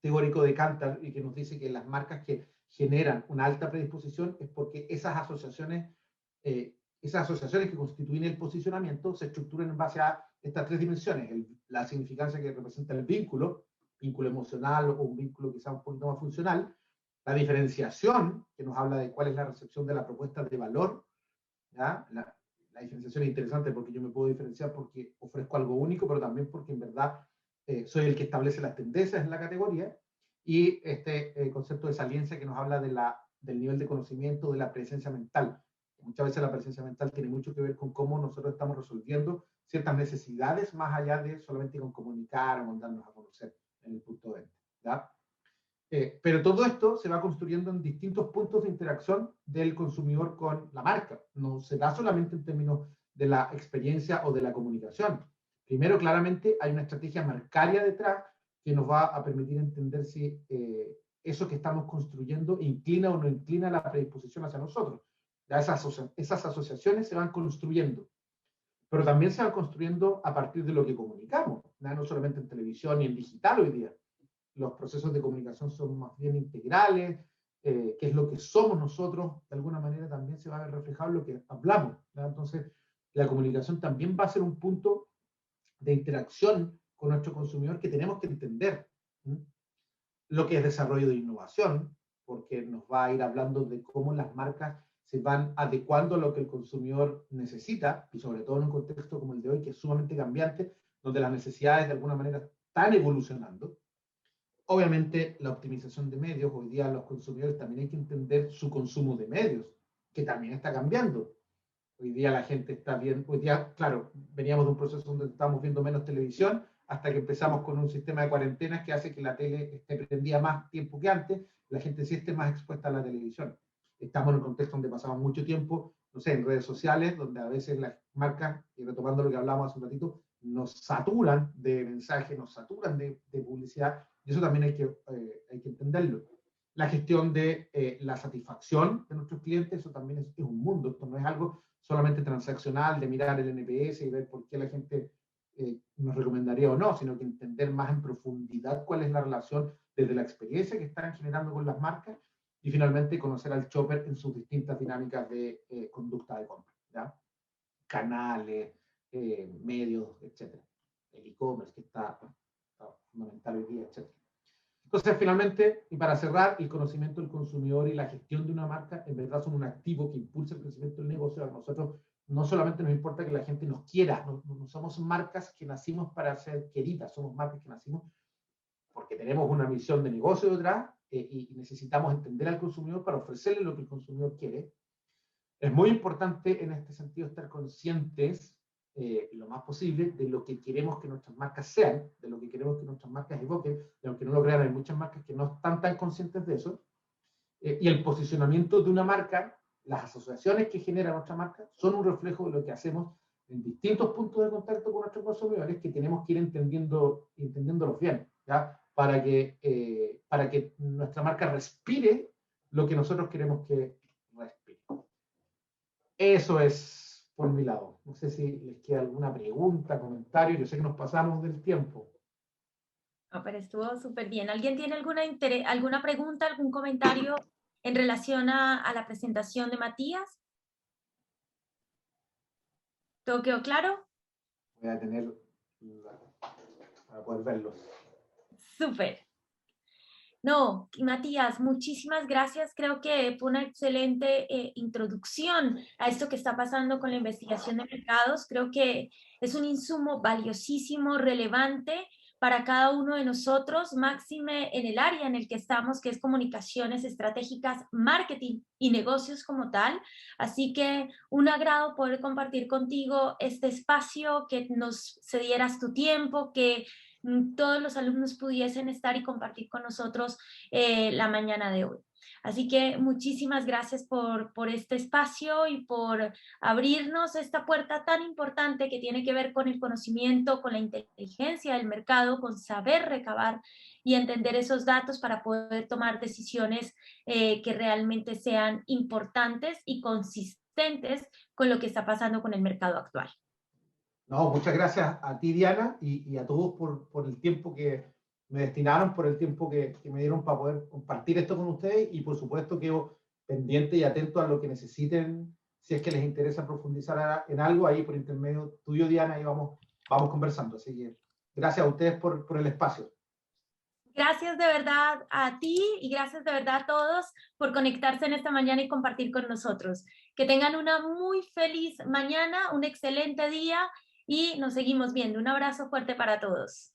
Speaker 1: teórico de Kantar y que nos dice que las marcas que generan una alta predisposición es porque esas asociaciones que constituyen el posicionamiento se estructuran en base a estas tres dimensiones: la significancia que representa el vínculo emocional o un vínculo quizá un poquito más funcional, la diferenciación, que nos habla de cuál es la recepción de la propuesta de valor, ¿ya? La diferenciación es interesante porque yo me puedo diferenciar porque ofrezco algo único, pero también porque en verdad soy el que establece las tendencias en la categoría, y este concepto de saliencia que nos habla del nivel de conocimiento, de la presencia mental. Muchas veces la presencia mental tiene mucho que ver con cómo nosotros estamos resolviendo ciertas necesidades más allá de solamente con comunicar o mandarnos a conocer en el punto de venta, ¿ya? Pero todo esto se va construyendo en distintos puntos de interacción del consumidor con la marca. No se da solamente en términos de la experiencia o de la comunicación. Primero, claramente, hay una estrategia marcaria detrás que nos va a permitir entender si eso que estamos construyendo inclina o no inclina la predisposición hacia nosotros. Ya esas asociaciones se van construyendo, pero también se van construyendo a partir de lo que comunicamos, no solamente en televisión y en digital hoy día. Los procesos de comunicación son más bien integrales, que es lo que somos nosotros, de alguna manera también se va a ver reflejado en lo que hablamos, ¿verdad? Entonces, la comunicación también va a ser un punto de interacción con nuestro consumidor que tenemos que entender. Lo que es desarrollo de innovación, porque nos va a ir hablando de cómo las marcas se van adecuando a lo que el consumidor necesita, y sobre todo en un contexto como el de hoy, que es sumamente cambiante, donde las necesidades de alguna manera están evolucionando. Obviamente, la optimización de medios. Hoy día los consumidores también hay que entender su consumo de medios, que también está cambiando. Hoy día la gente está viendo, hoy día, claro, veníamos de un proceso donde estábamos viendo menos televisión, hasta que empezamos con un sistema de cuarentenas que hace que la tele esté prendida más tiempo que antes, la gente sí esté más expuesta a la televisión. Estamos en un contexto donde pasamos mucho tiempo, no sé, en redes sociales, donde a veces las marcas, y retomando lo que hablábamos hace un ratito, nos saturan de mensajes, nos saturan de publicidad, y eso también hay que entenderlo. La gestión de la satisfacción de nuestros clientes, eso también es un mundo. Esto no es algo solamente transaccional de mirar el NPS y ver por qué la gente nos recomendaría o no, sino que entender más en profundidad cuál es la relación desde la experiencia que están generando con las marcas, y finalmente conocer al shopper en sus distintas dinámicas de conducta de compra, ¿ya? Canales, medios, etc. El e-commerce que está fundamental hoy día, etc. Entonces, finalmente, y para cerrar, el conocimiento del consumidor y la gestión de una marca en verdad son un activo que impulsa el crecimiento del negocio. A nosotros no solamente nos importa que la gente nos quiera, no somos marcas que nacimos para ser queridas, somos marcas que nacimos porque tenemos una misión de negocio detrás y necesitamos entender al consumidor para ofrecerle lo que el consumidor quiere. Es muy importante en este sentido estar conscientes lo más posible de lo que queremos que nuestras marcas sean, de lo que queremos que nuestras marcas evoquen, y aunque no lo crean, hay muchas marcas que no están tan conscientes de eso, y el posicionamiento de una marca, las asociaciones que genera nuestra marca, son un reflejo de lo que hacemos en distintos puntos de contacto con nuestros consumidores, que tenemos que ir entendiéndolos bien, ¿ya? Para que nuestra marca respire lo que nosotros queremos que respire. Eso es por mi lado. No sé si les queda alguna pregunta, comentario. Yo sé que nos pasamos del tiempo.
Speaker 2: No, pero estuvo súper bien. ¿Alguien tiene alguna pregunta, algún comentario en relación a la presentación de Matías? ¿Todo quedó claro?
Speaker 1: Voy a tener para poder verlos.
Speaker 2: Súper. No, Matías, muchísimas gracias. Creo que fue una excelente introducción a esto que está pasando con la investigación de mercados. Creo que es un insumo valiosísimo, relevante para cada uno de nosotros, máxime en el área en el que estamos, que es comunicaciones estratégicas, marketing y negocios como tal. Así que un agrado poder compartir contigo este espacio, que nos cedieras tu tiempo, que todos los alumnos pudiesen estar y compartir con nosotros la mañana de hoy. Así que muchísimas gracias por este espacio y por abrirnos esta puerta tan importante que tiene que ver con el conocimiento, con la inteligencia del mercado, con saber recabar y entender esos datos para poder tomar decisiones que realmente sean importantes y consistentes con lo que está pasando con el mercado actual.
Speaker 1: No, muchas gracias a ti, Diana, y a todos por el tiempo que me destinaron, por el tiempo que me dieron para poder compartir esto con ustedes, y por supuesto quedo pendiente y atento a lo que necesiten, si es que les interesa profundizar en algo, ahí por intermedio tuyo, Diana, y vamos conversando. Así que gracias a ustedes por el espacio.
Speaker 2: Gracias de verdad a ti y gracias de verdad a todos por conectarse en esta mañana y compartir con nosotros. Que tengan una muy feliz mañana, un excelente día y nos seguimos viendo. Un abrazo fuerte para todos.